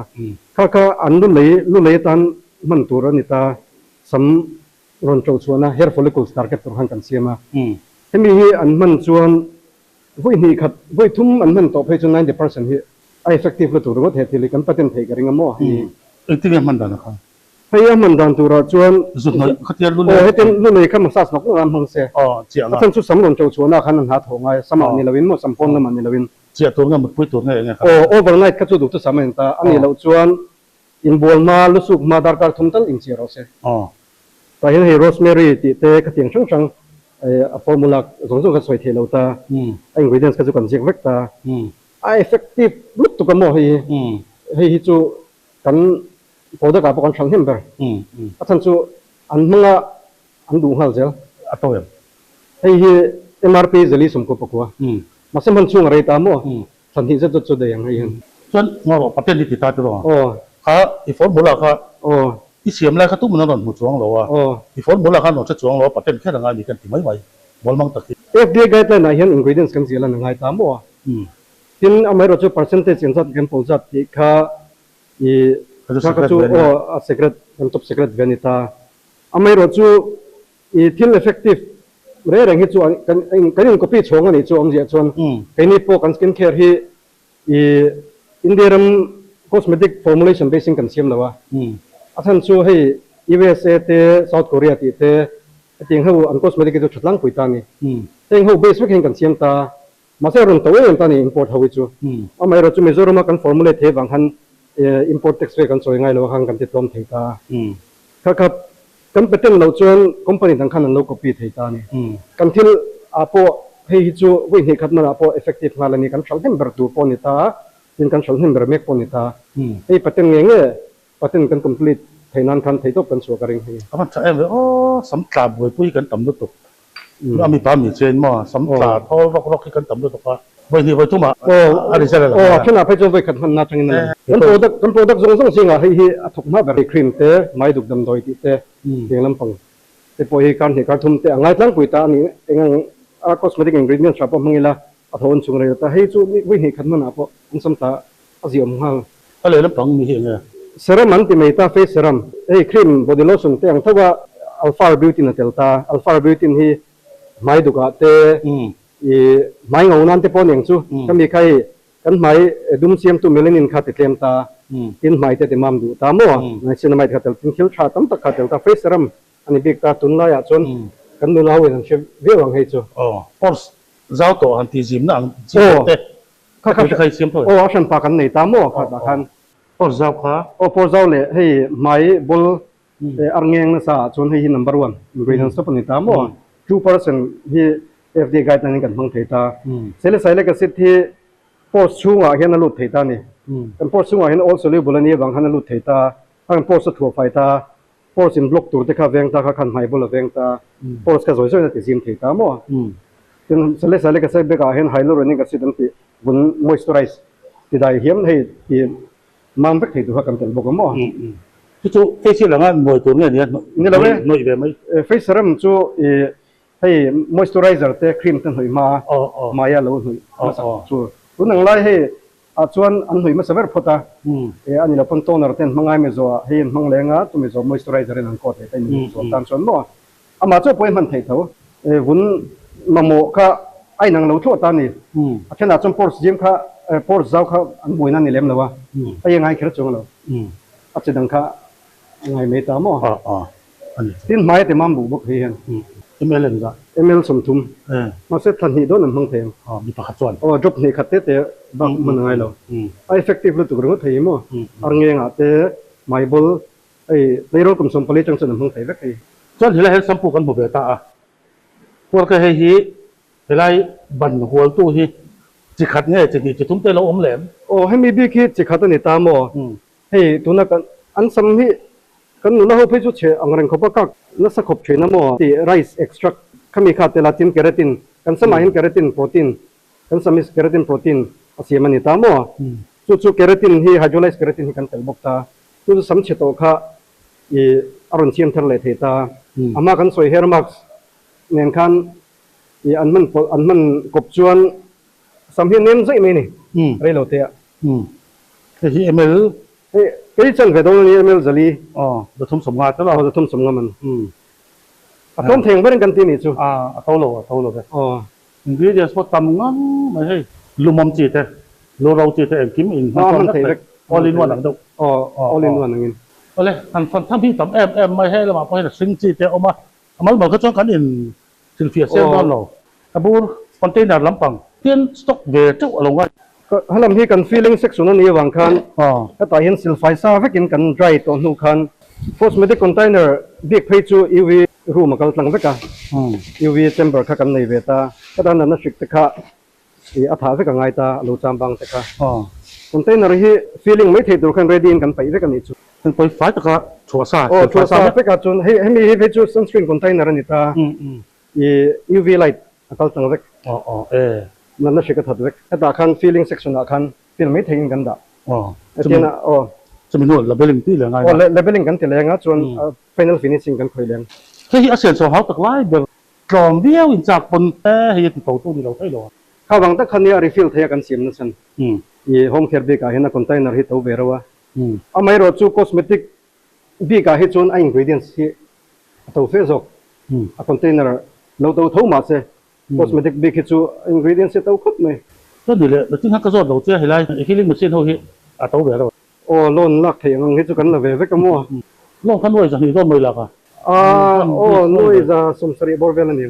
ข้าอันรุ่นเลยตันมันตัวนี่ตาสำรอนโจชวนนะ hair follicles target ตัวหันกันเสียมาให้มีอันมันชวนวุ้ยนี่ขัดวุ้ยทุ่มอันมันต่อไปจน90%เฮียeffective เลยตัวรถเหตุที่กันพัฒนาเทกันงมั่ว itu yang mana nak? พยายามมันดันตัวจวน Zunoi khatir lu โอ้ให้เต็มรุ่นเลยข้ามาซาสนกงามพังเสีย oh cia nga ท่านชุดสำรวจเจ้าชวนอาคันหาถงไงสมัครนี่ละวินหมดสัมพงละมันนี่ละวิน cia tu nga mut pui tu nga nga โอ้โอเวอร์ไนท์ก็ชุดดูตัวสมัยนั้นอันนี้เราชวนอินบัวมาลุสุกมาดาร์การทุ่มตั้งอินเสียเราเสีย oh แต่เห็นให้โรสแมรี่ติเตะกระเทียงช่างฟอร์มูลาสงสุกสวยเทเลตาไอ้อินกรีเดียนส์ก็จะกันเสียงเวกตาไอ้เอฟเฟกติฟลุกตุกกันโมให้จูกันพอได้กับกันช่างเห็นเบอร์ท่านจูอันมึงอันดูฮัลเซล atau ya ไอ้MRP จะลิสมกุปกัวมาเสมันช่วงอะไรตามมั่วทันทีจะจุดเดียงให้เห็น chuan ngo paten ni tita tu ro โอ้ kha i formula kha โอ้ i siam lai kha tu mun ron mu chuang lo wa โอ้ i formula kha no cha chuang lo paten kha nga ni kan ti mai mai bol mang tak FDA guideline เห็น ingredients กันเสียแล้วไงตามมั่วทินอเมริกา percentage ยังจัดกันปูจัดที่ข้าอีข้าก็จูโอ้ secret กัน top secret เวนิตาอเมริกาจูอีทิน effective เรื่องที่จูกันยังก็ปีชงกันนี่จูอันเดียชวนกันนี่พวกกัน skin care ที่อีอินเดียรัม cosmetic formulation basing กันเสียมแล้ววะอาจารย์ช่วยให้ USA เต South Korea ที่เตจริงเขาอัน cosmetic ก็ชุดลังคุยตานี่จริงเขา basic เห็นกันเสียมตามาเสียรุ่นตัวเองตานี่ import เขาวิจูอเมริกาจูมิโซรัมกัน formulate เทบางคันimport tax rate กันสวยง่ายแล้วคันกันติดลมเทตาครับกันเป็นเราชวน company ต่างๆนั้นเรา copy เทตานี่กันที่อาพอให้จูวิ่งให้ขัดมันอาพอ effective งานนี้กันช่างเห็นแบบดูปนิตาเป็นกันช่างเห็นแบบเมกปนิตาให้ประเด็นเงี้ยประเด็นกัน complete ไทยนั้นคันไทยตบกันสัวกันเองให้มันจะเอ็มโอ้สำคัญบ่ปุ้ยกันตำลุตุแล้วมีปามีเจนมาสำคัญเขารอกกันตำลุตุก็วันนี้วันทุ่มโอ้อะไรใช่ไหมล่ะโอ้ขณะไปจนไปขัดมันน่าจังนั้นกันโปรดักต์ส่งสิ่งอะไรที่ถูกมาแบบครีมเตะไม่ดุดำโดยที่เตะเพียงลำพังแต่พอเหตุการณ์ทุ่มเตะง่ายตั้งปุ๋ยตานี่เองcosmetic ingredient ชอบมึงละอัฐวนสูงเลยแต่ให้จูวิ่งให้ขัดมันอ่ะพออันสมตาอาศัยมั่งอะไรลำพังมีเหตุไงเซรั่มมันที่ไม่ตาเฟสเซรั่มไอ้ครีมบอดี้โลชั่นแต่อย่างถ้าว่าอัลฟาบิวตินเตลตาอัลฟาบิวตินที่ไม่ดุกะเตไม่เงานั่นเตปอนอย่างซูก็มีใครกันไม่ดุมเสียมตุเมลนินคาติเตมตากินไม่เตติมามดูตามัวในเซนไม่คาติลตินคิลชาตั้มตะคาติลตาเฟสเซรั่มอันนี้บิ๊กตาตุนลายจนกันดูเราเองเชื่อเรื่องให้จูอ๋อพอเจ้าตัวอันที่จิมนั่งจิมเตะข้าใครเสียมตัวโอ้ฉันปากันในตามัวขาดกันพอเจ้าข้าโอ้พอเจ้าเลยให้ไม่บุลอังเงงนะซาจนให้ number one บริษัทสปนิตามัว2% ที่ FDA guideline กันพังเทตาเซเลสไซเลกสิทธิ์โพสช่วงเห็นนลุดเทตานี่กันโพสช่วงเห็น also เลยบุลนี้บางคันนลุดเทตาคันโพสถั่วไฟตาโพสin block ตัวที่ข้าเวงตาข้าคันไฮบุลเวงตาโพสก็สวยๆนะติซิมเทตามัวจนเซเลสไซเลกสิทธิ์เบกเห็นไฮโลรนี่ก็สิทธิ์ที่บุน moisturize ที่ได้เห็นให้ที่มันเป็นที่ตัวกันเป็นบอกมัวจู่เฟซหลังนั้นมวยตัวเนี่ยนี่เราหน่วยแบบไหมเฟซเซรั่มจู่ให้ moisturizer เตะครีมตั้งหน่อยมามาอย่าเราหน่อยจู่ตัวนั่งไล่ให้ชวนอันหน่อยมาเสวยพอตาอันนี้เราเป็นตัวนั้นเต้นมังไงไม่จ่อให้มังแรงอ่ะตัวไม่จ่อ moisturizer นั่งกอดให้ไม่จ่อตามส่วนบ่อามาจู่พอยมันเท่าวุ้นมาโมก็ไอ้นั่งเราทั่วตานี่เช่นอาจจะ pores ยิ่งค่ะ pores เจ้าค่ะอันบุยนั่นนี่เล่มแล้ววะไอ้ยังไงคิดจังเราอาจจะดังค่ะไงไม่ตามอ๋ออันนี้ทิ้งไม้แต่มั่มบุกเฮียนML นี่ก็ ML สมทุมมาเสร็จทันทีโดนน้ำพังเทียมมีปากขัดส่วนจบนี่ขัดเตะบังมันไงเราeffective รู้ตัวรู้ที่มั้งอันเงี้ยเตะไม่บอลในรถกลุ่มสมผลิตจังสนน้ำพังเทียมก็จนเห็นแล้วสัมผัสกันบ่เบต้าพวกก็ให้ฮีเวลาบันหัวตู้ฮีจิขัดเนี่ยจะนี่จะทุ่มเตะเราอมแหลมโอ้ให้มีบิ๊กฮิตจิขัดตัวนี้ตามมั้งให้ตัวนั้นกันอันสมฮีกันนู้นเราไปจุดเชื่ออังเริงเขาประกาศนักสกุลเชื่อนะมั้งที่ rice extract เขามีค่าเตลาตินเคราตินกันสมัยเคราตินโปรตีนกันสมัยเคราตินโปรตีนอาศัยมันนี่ตามมั้งจู่ๆเคราตินที่ hydrolyzed เคราตินที่กันเตลบกตาจู่ๆสมชิโตค่ะอารมณ์เชื่อมทะเลเทตาอามากันสวย hair mask เนี่ยคันอันมันกบจวนสมัยเน้นใช่ไหมนี่เรื่องเราเตะแต่ที่ MLก็ที่ฉันเคยโดนนี่เมลจะลีจะทุ่มสมงานตลอดจะทุ่มสมงานมันทุ่มเทียงไม่ได้กันที่นี่จู่เท่าโลไปนี่เดี๋ยวพอทำงั้นไม่ให้ลุมมจีแต่เราจีแต่กิมอินมันเทเล็ก all in one ang do all in one angin ole han fan tham hi tam em mai he la ma pa sing chi te oma amal mal ka chong kan in Skinfyx se don lo abur container lampang tien stock về chau along wa halam hi kan feeling section ani wang khan ta hian Skinfyx vekin kan dry to nu khan cosmetic container big phei chu UV room kal tlang veka UV chamber kha kan nei ve ta ta na shik ta kha i atha veka ngai ta lo cham bang ta kha container hi feeling mai thei tur khan ready in kan pai veka ni chu kan poi fai ta ka chua sa chua sa veka chun he mi hi chu sunscreen container ani ta i UV light kal tlang vek na shik ta vek ta khan feeling section khan feel mai thei in kan da atianaจะมีนวด labeling ที่เหลือไง labeling กันที่เหลือไงจน final finishing กันค่อยเลี้ยงเฮ้ยอาเซียนสองเขาตักไล่แบบกรองเดียวอินจากบนแต่เฮียติดต่อตู้นี่เราได้หรอข้าวบางตะคันนี้ refill เทียกันเสียมนั่นสิอี home care บีกาเห็นนะ container ที่ตัวเบรวะอ่ะไม่รู้จู cosmetic บีกาให้จน ingredients ที่ตัวเฟซอกcontainer เราตัวทุ่มมาเสีย cosmetic บีให้จู ingredients ที่ตัวคุดไหมก็ดีเลยแล้วที่ฮักกระโดดเราเจอเห็นไรที่ลิงมันเส้นเขาเห็นตัวเบรวะโอ้ล้นลักเทียงให้จุกันละเวกมัวล้นขันด้วยจะนี่ล้นไม่หลักอ่ะโอ้น้อยจะสมศรีบริเวณนี้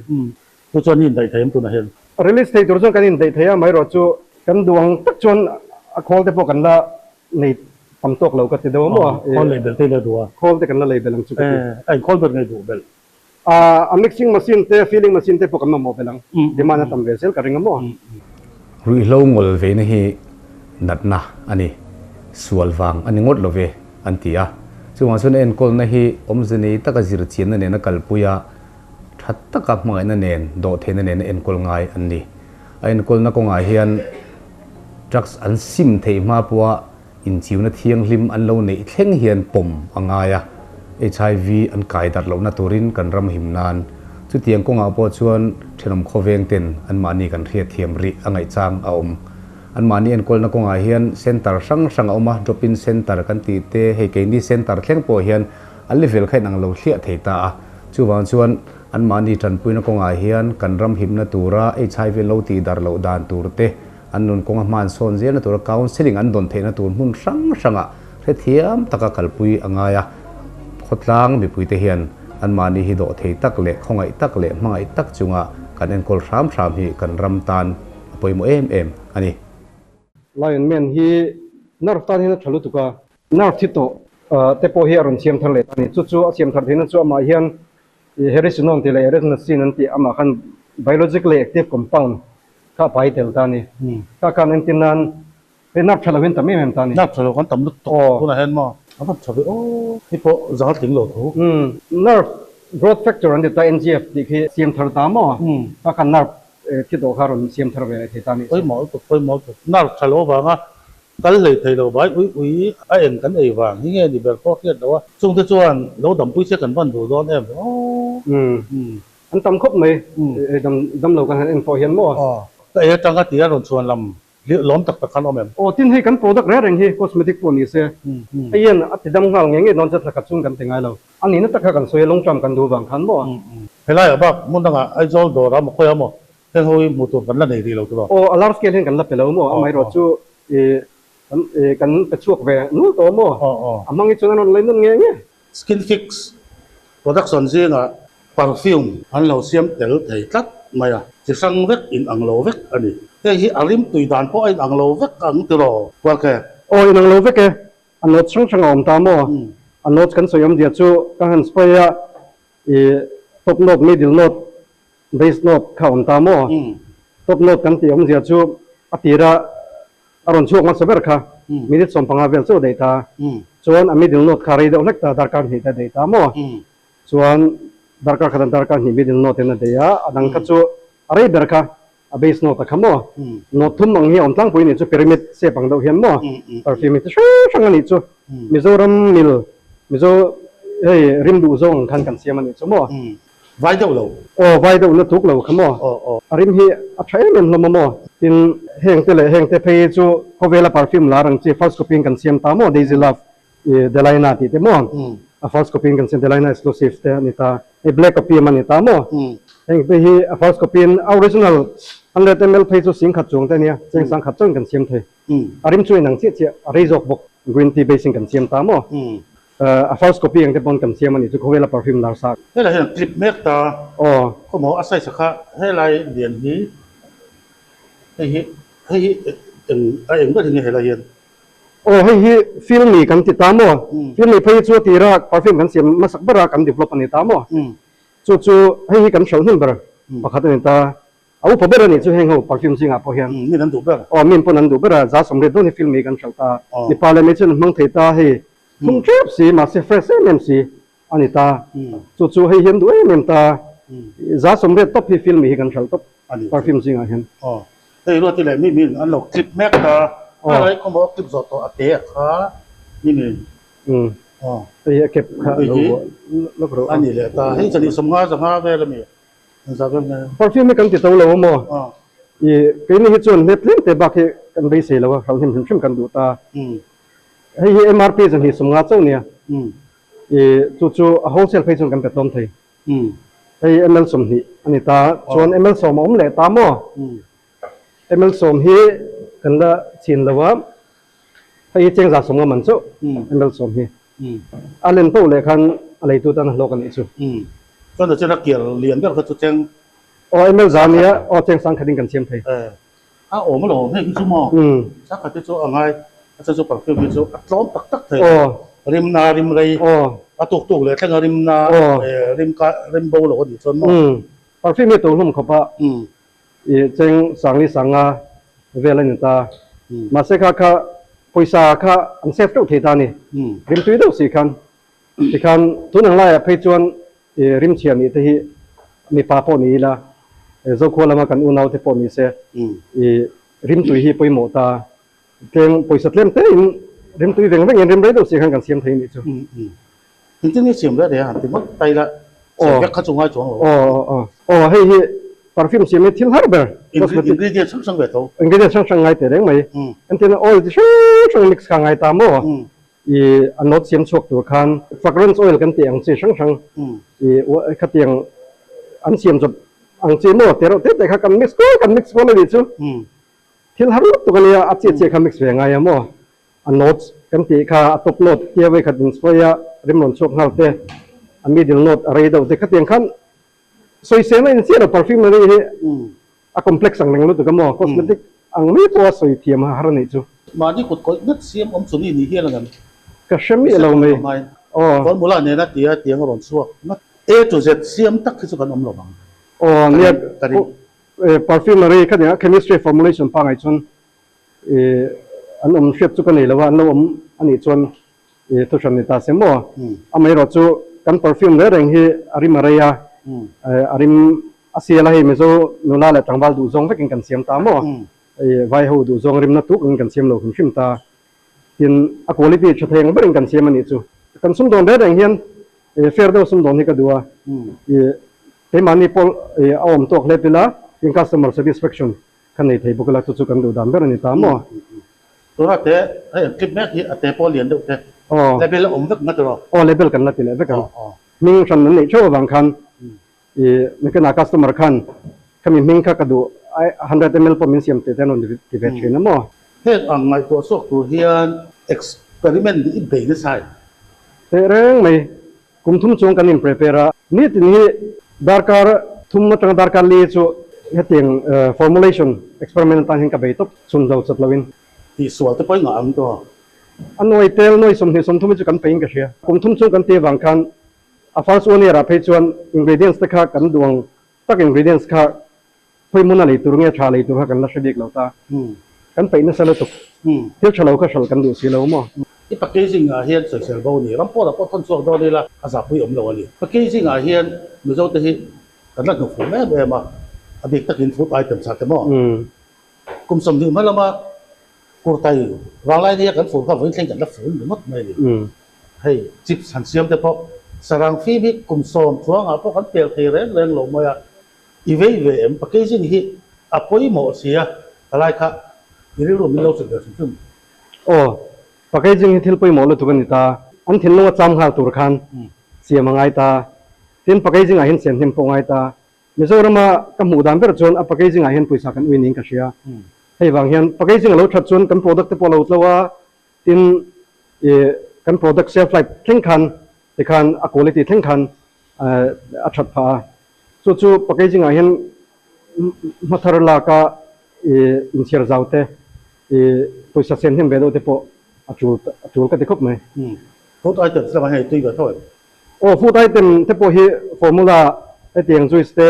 ตัวจนี่ได้เทียมตัวนั้นเห็น release ที่ตัวจนกันนี่ได้เทียมไม่รู้จูกันดวงตักจนคอลที่พวกกันละในปั๊มตกเราก็ติดดวงมัวคอลเลเบลที่เราดูคอลที่กันละเลเบลงจุกันไอ้คอลเป็นไงดูเบลmixing machine เตะ filling machine เตะพวกกันมาโมเบลังดีมันทำเวสเซลกันริงมัวรุ่ยเล่างอลเวนี่นัดนะอันนี้ส่วนฟังอันนี้งดเลยเวอันที่ซึ่งว่าส่วนเอ็นกอลนะฮีอมจะนี่ตะกจิรเชียนนั่นเองนะกัลปุยาชัดตะกับมาอันนั่นเองโดดเทนนั่นเองเอ็นกอลง่ายอันนี้เอ็นกอลนักง่ายเฮียนดรักส์อันซิมเทมาปัวอินจิวนัดเทียงลิมอันเราเนี่ยเข่งเฮียนปมง่ายHIV อันกายดัดเราหน้าตัวรินกันรำหิมนานสุดเทียงก็ง่ายปัวชวนเทนมโคเวงเต็นอันมานี่กันเทียเทียมริอันไงจางเอาอันมานี่เอ็นกอลนักง่ายเฮียนเซ็นเตอร์สังเอามาดรอปอินเซ็นเตอร์กันตีเตให้เก่งดีเซ็นเตอร์เข่งปัวเฮียนอันเลเวลแค่นังเราเทียเทตาชูบางชวนอันมานี่จันปุยนักง่ายเฮียนกันรำหิมนาตัวระ HIV เราตีดาร์เราดานตัวเตอันนุนกงมันโซนเซียนตัวเขาสิ่งอันโดนเทนตัวมุ่งสังเทียมตะกัลปุยง่ายขดล้างมีปุยเทียนอันมานี่ฮิโดเทตักเละของไอตักเละมังไอตักจุงะกันเอ็นกอลสามฮีกันรำตานปุยโมอันนี้Lion Man ฮีนาร์ฟตานี่นะทะลุตุกะนาร์ฟที่โตเตโปเฮียรันเซียมทะเลตานี่จู่ๆเซียมทะเลนั่นจู่มาเฮียนเฮริสนอนที่เลยเฮริสนซีนั่นที่อามาคัน biologically active compound ข้าไปเดลตานี่ข้าการเอ็นตินันเป็นนับฉลาดแต่ไม่เหมือนตานี่นับฉลาดกันต่ำลึกโตตัวนั้นเห็นมั้ยอันนั้นฉลาดโอ้ที่พอจะหัดถึงโหลดหูnerve growth factor อันเดียวกับ NGF ที่คือเซียมทะเลตามข้าการ nerve ที่ตัวเขาเซียมทะเลที่ตานี่เอ้ยหมอนับฉลาดว่างั้นกันเลยที่เราไปอุ้ยไอ้เอ็นกันไอ้ว่างนี่ไงดิเบลก็เรียกว่าช่วงที่ชวนเราดำปุ้ยเช็คกันวันดูร้อนโอ้อันตำครบไหมดำเรากันเอ็นโฟเฮียนมั่วแต่เอจังก็ตีเราชวนลำเลี้ยล้อมตักขันเอาแม่โอ้ทิ้งให้กันโปรดักต์แรกเองที่ cosmetic พวกนี้เสียไอ้ยันอัติดำเงาอย่างเงี้ยนอนจะสักกัดซุ่มกันแต่ไงเราอันนี้นั่นตักกันสวยลงจำกันดูบางคันมั่วเฮ้ยไรอ่ะบ้ามุ่งตั้งอ่ะไอ้โจลโดรามาคุยอ่ะมั่วเฮ้ยเขาหมุดตัวกันแล้วไหนดีเราตัวโอ้ large scale เห็นกันแล้วไปแล้วมั่วไม่รอจู่กันไปช่วงเวนู้ตัวมั่วมั่งอีกส่วนนั้นเลยนั่นไงเนี่ย Skinfyx production เสียงอ่ะ perfume อันเราเสียมเต๋อไทยตัดไม่อ่ะจะสั่งเวกอินอังโลเวกอันนี้แต่ที่อาริมตุยดานเพราะไอ้อังโลเวกอังตัวว่าแกโอ้ยอังโลเวกอันโน้ตช่างอมตามมั่วอันโน้ตกันสวยมเดียจู่กันหันสเปรย์top note middle note base note เข้าอมตามมั่วtop noteกันที่อมเดียจู่อติระอารมณ์ช่วงมันสเปรย์ค่ะมีที่สมพังอาเวลโซ่เดต้าส่วนmiddle noteคารีเดอเล็กตาดาร์การหิตเดต้ามั่วส่วนดาร์การดาร์การหิ middle note นั่นเดียอันนั้นจู่อะไรเบอร์ค่ะbase note ขโมย note ทุ่มมังเหี่ยอมตั้งปุยนี่จู่ pyramid เสียบังดาวเหี่ยมั่ว perfume จู่ช่างอันนี้จู่มิโซรัมมิลมิโซเฮ้ยริมดูซงคันกันเสียมันนี่จู่มั่วไว้เดียวเราโอ้ไว้เดียวเราทุกเราขโมยริมเหี่ยอัดใช้มันละมั่วทินแห้งเตะเลยแห้งเตะเพย์จู่เขาเวลา perfume ลารังจี false copying กันเสียมตามมั่ว daisy love เดลายนาที่เตมั่วfalse copying กันเสียมเดลายนา exclusive เตนี่ตาblack copy มันนี่ตามมั่วแห่งไปที่ false copy original 100 ml เพย์จู่สิงขัดจงแต่เนี่ยเสียงสังขัดจงกันเสียมเถอะริมช่วยหนังเสียอะไรจกบก green tea basing kan siam ta mo a false copy ang te pon kan siam ani chu khowela perfume lar sak thế là hiện clip make ta oh có mỏ asai sakha thế lại điện hi hay anh có thể nghe là hiện oh hi film ni kan ti ta mo film ni phei chu ti ra perfume kan siam masak bara kan develop ani ta mo chu hi kan shol hin bar pakhat ni ta au pabera ni chu heng ho perfume singa po hian mình đang đủ bao oh min pon an du bara za som re do ni film ni kan shal ta ni pale me chen mang thei ta hi hung chep si ma se fresh em si ani ta chu hi hian du em ta za som re top hi film hi kan shal top perfume singa hian thế rồi thì lại mình ăn lộc clip make ta lại có mỏ clip giọt to ate khá mình thì kẹp lo ro anh này là ta hay cho đi sắm ngã về là mình sao vậy perfume kan ti to lo mo cái này chọn net link te ba ke kan bei se lo hal him him kan du ta hei MRP jan hi sum nga chau nia chu wholesale phei chon kan pe tom thei hei ML som hi ani ta chon ML som om le ta mo ML som hi kan la chin lawa hei cheng za som nga man chu ML som hi alen po le khan alei tu tan lo kan chu cho nên là kiểu liền biết cái chút chăng ML zania cheng sang khading kan siam thei ổn mà hay cái số mò chắc phải cái số ở ngay cái số perfume cái số lóm tắc thầy rim na rim lây tục lại cái rim na rim bầu là có gì cho mò perfume tu lum khopa cheng sang li sanga về lên ta mà sẽ kha poisa kha an save đâu thei ta ni rim tui đâu si khan thì khan tu nang lai phei chuan rim chian ni te hi mi pa po ni la zo khola ma kan unau te po ni se rim tui hi poimo ta keng poisa tlem te rim tui veng veng rim rei do si khan kan siam thei ni chu chính cái xiêm đó để hẳn thì mất tay là cái khát chung hai chung rồi hay hi perfume siam thil harber ingredient sang về thôi ingredient sang ngai te reng mai an tin oil ti sang mix ka ngai ta mo an not siam chok tu khan fragrance oil kan ti ang chi sang khatiang an siam job ang chi mo te ro te kha kan mix ko le chu thil har tu kan ya a chi kha mix ve ngai mo an notes kan ti kha top note kia ve khatin soya rim non chok hal te a middle note array do te khatiang khan soi se mai si perfume ri hi a complex ang nang lu tu ka mo cosmetic ang mi po soi thiam har nei chu mà đi cột cột nhất xiêm ông chuẩn bị như là gần ka shami lo mai còn một lần này nó tiếng ở bọn xua nó A to Z xiêm tắc cái số cần ông lo bằng nia perfume ri khania chemistry formulation pa ngai chun an shep chu kan nei lawa an lo ani chun to shan ni ta se mo amai ro chu kan perfume le reng hi arim araya arim asiala hi mezo nula la tangwal du zong vekin kan siam ta mo vai ho du zong rim na tu kan siam lo hum shim ta tin a quality chatheng berin kan siam ani chu kan sum don le reng hian fair do sum don hi ka duwa te mani pol awm tok le pila in customer satisfaction kan nei thei bukala chu kan du dam ber ani ta moตัวนั้นแต่ไอ้คลิปแม็กที่แต่พอเรียนดูแต่level ông vất mất rồi level kan la ti le kan ming san nan nei cho wang khan ni kana customer khan kami ming kha ka du 100 ml po min siam te ten on di vet china mo thế ang mai tua sok tu hian experiment di be ni sai te reng mai kum thum chung kan in prepare ni ti ni darkar thum ma tang darkar li chu heting formulation experiment tan hin ka be top sun do chat lawin thì sửa tới bấy ngọn to anh nói tel nói sum hi sum thum chu kan pein ka sia kum thum chung kan te wang khan a first one era phei chuan ingredients ta kha kan duang tak ingredients kha phoi mun ali tur nge tha le tur kan la shadik lo ta kan pein na sala tuk tel chalo ka shal kan du si lo mo cái packaging à hian sợi sợi bao nhiêu lắm po là po thân suộc đó đây là à giả phui ẩm đâu đi packaging à hian người dâu tới cái là phụ mẹ về mà à việc tất nhiên food item sao thế mà cùng sầm thì mất là mà cô tay vào lại đi cái phụ không phải thành cái là phụ được mất này đi hay chip sản xiêm thế po sarang phi biết cùng sòm xuống à po cái bèo thì đấy lên lộ mà ý về em packaging hi à poi mỏ xía lại cả ini lu min lo sudah sum packaging thil poi mo lo tu kan ta an thil no cham hal tur khan siam ngai ta tin packaging a hin siam him po ngai ta mizorama ka mu dam ber chon a packaging a hin puisa kan winning ka sia hei wang hian packaging lo that chon kan product te po lo tlawa tin กัน product shelf life เท่งคันที่คัน quality เท่งคันอัดผาจู่ๆ packaging เห็นมาทาร์ลากาอินเชียร์เจ้าเตตัวเซนเห็นเบโดเตปจูลก็ติดครบไหมพูดไอเต็มสมัยให้ตีแบบเท่าไหร่โอ้ฟูดไอเต็มเตปฮีฟอร์มูลาไอเตียงจุยสเต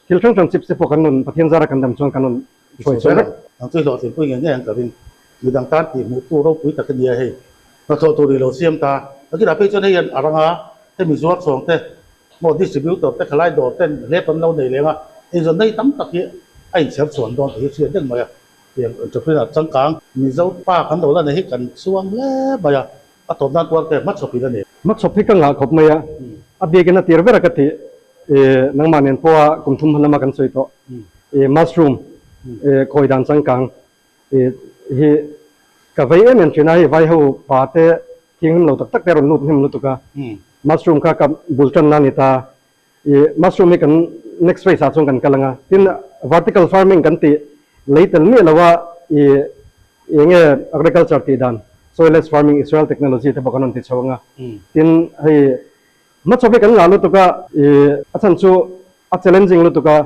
ทิลทรังชิปเตปกันนุนพัฒนาจาระกันดำชวนกันนุนช่วยช่วยนะหลังจากเราสิ่งพวกนี้เนี่ยกับเป็นมีดังการตีมุตัวเราปุ๋ยตะกันเดียให้เราโทรตัวเราเสียมตาแล้วที่เราไปจนให้ยันอะไรงะที่มีส่วนส่งเต้หมดดิสติบิวต์เต้ขลายโดดเต้เล็บเราในเลยงะไอ้ส่วนในตั้งตะกี้ไอ้เสียส่วนโดนที่เสียยังไงอ่ะเพียงจะเป็นจังกลางมีเจ้าป้าขันโดนแล้วในให้กันส่วนแล้วไปอ่ะอะตบนั้นตัวแกมัดสบิดนี่มัดสบิดก็งาขบไหมอ่ะอับเบียกันนะตีระเบิดกันทีนังมันเนี่ยพวกกุมทุ่มหันมากันสวยโตมัสรูมคอยดันจังกลางกับไว้เหมือนเช่นไอ้ไว้เขาปาเต้ทิ้งเราตักแต่รอนรูปให้มันรู้ตัวกันมัสรูมกับบุลตันนั่นนี่ตามัสรูมนี่กัน next phase อาจจะกันกันละง่ะที่ vertical farming กันตีเลยแต่เนี่ยเราว่าอย่างเงี้ย agriculture ตีดัน soilless farming Israel technology ที่บอกกันนั่นติดชาวง่ะที่ให้มัดชอบไปกันงานรู้ตัวกันอาจารย์ชูchallenging รู้ตัวกัน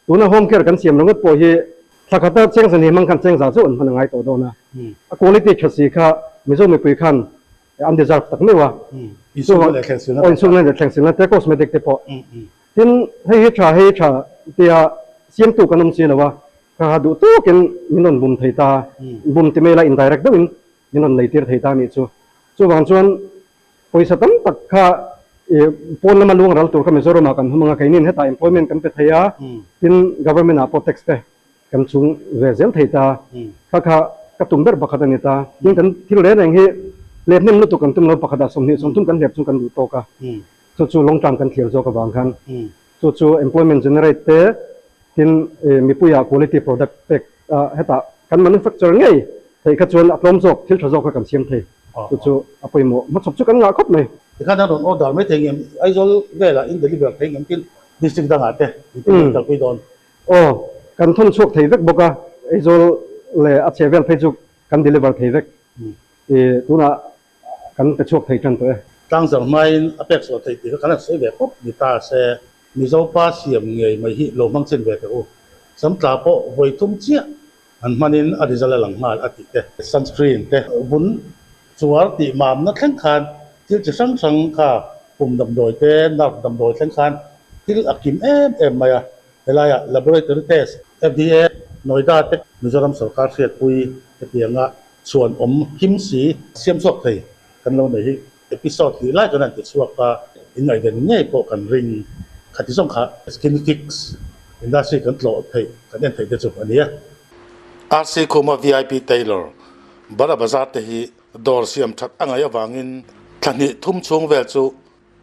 ตัวน่ะ home care กันเสียมลงก็ปล่อยถ้าเขาตัดเชิงสันนิมันกันเชิงสาวส่วนมันง่ายตัวโดนนะquality แค่สิค่ะไม่ใช่ไม่คุยกันอันเดียร์ตักไม่ว่าอิสุนั่นแหละแข่งสินะอิสุนั่นแหละแข่งสินะแต่ cosmetic ที่พอที่ให้ชาเดียเสียมตัวกันนุ่มเสียแล้วว่าข้าดูตัวกันมินนบุมไทยตาบุมที่ไม่ละ indirect ด้วยมินนเลยที่ไทยตานี่จู่บางส่วนพอสัตย์ตักข้าปนมาลวงเราตัวเขาไม่สรุปมากันทั้งmga kaininให้ตา employment กันไปไทยที่ government อ่ะ protect กันสูงเวเซลไทยตาข้ากระตุ้มเบิร์บักขัดนี่ตายิ่งกันที่เราเล่นอย่างนี้เล่นนี่มันรู้ตัวกันตุ้มเราบักขัดสมนี่สมตุ้มกันเด็บสมกันดูโตกันจู่ลงจำกันเขียวโจกับบางคันจู่ employment generate ที่มีผู้ยา quality product ให้ตากัน manufacturer ไงไทยขจรอัตลมโจกที่เราโจกกันเสียมไทยจู่อภัยหมดมันสมจุกันงาครบไหมที่ข้าต้องโอ้ดอนไม่ถึงยังไอ้โจเวลาอินเดลิเวอร์ถึงยังที่ดิสตริกต่างหากที่จะไปโดนโอ้กันทุนช่วงไทยเวกบอกว่าไอ้โจเลยอัจฉริยะเพจุกัน deliver ไทยเวกตัวน่ะกันไปช่วงไทยจันตัวตั้งสมัยอเปกส์ไทยที่เขาขนาดเสียแบบปุ๊บมีตาเสมีเจ้าป้าเสียมเงยไม่ฮิโลมังเส้นแบบโอ้สำหรับพอไว้ทุ่มเชี่ยอันมันนี่อดีตจะหลังมาอดีตเตะ sunscreen เตะบุญสวัสดิมามนักแข่งขันที่จะสร้างค่ะปุ่มดำโดยเต้นักดำโดยแข่งขันที่อักกิมมาอะเวลาอะ laboratory test FDA หน่วยด้านเทคมิโซรัมสกัดเสียคุยเตียงอ่ะส่วนหิมสีเสียมสกไทยกันเราในเอพิโซดที่ไล่กันนั่นติดสวกว่าอินไหนเด่นเนี่ยพวกกันริงขัดที่ส่งขา Skinfyx อินดัสทรีกันโหลดไทยกันเด่นไทยเดือดสุดอันนี้ RC คุมา VIP Taylor บาร์บาซาร์ที่ดอร์เสียมชัดอ่างยวางินทันทีทุ่มช่วงเวลจู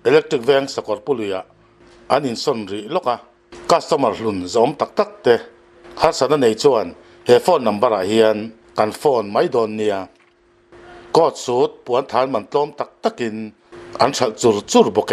อิเล็กทริกแวงสกอร์ปุลุยะอันอินส่วนรีลูกอ่ะคัสตอมาร์ลุนจอมตักเตะฮัสซันในชวนเฮฟอนนัมบาร์เฮียนกันฟอนไม่โดนเนี่ยกอดสูดปวนฐานมันต้มตักกินอันชัดจุรบุกเก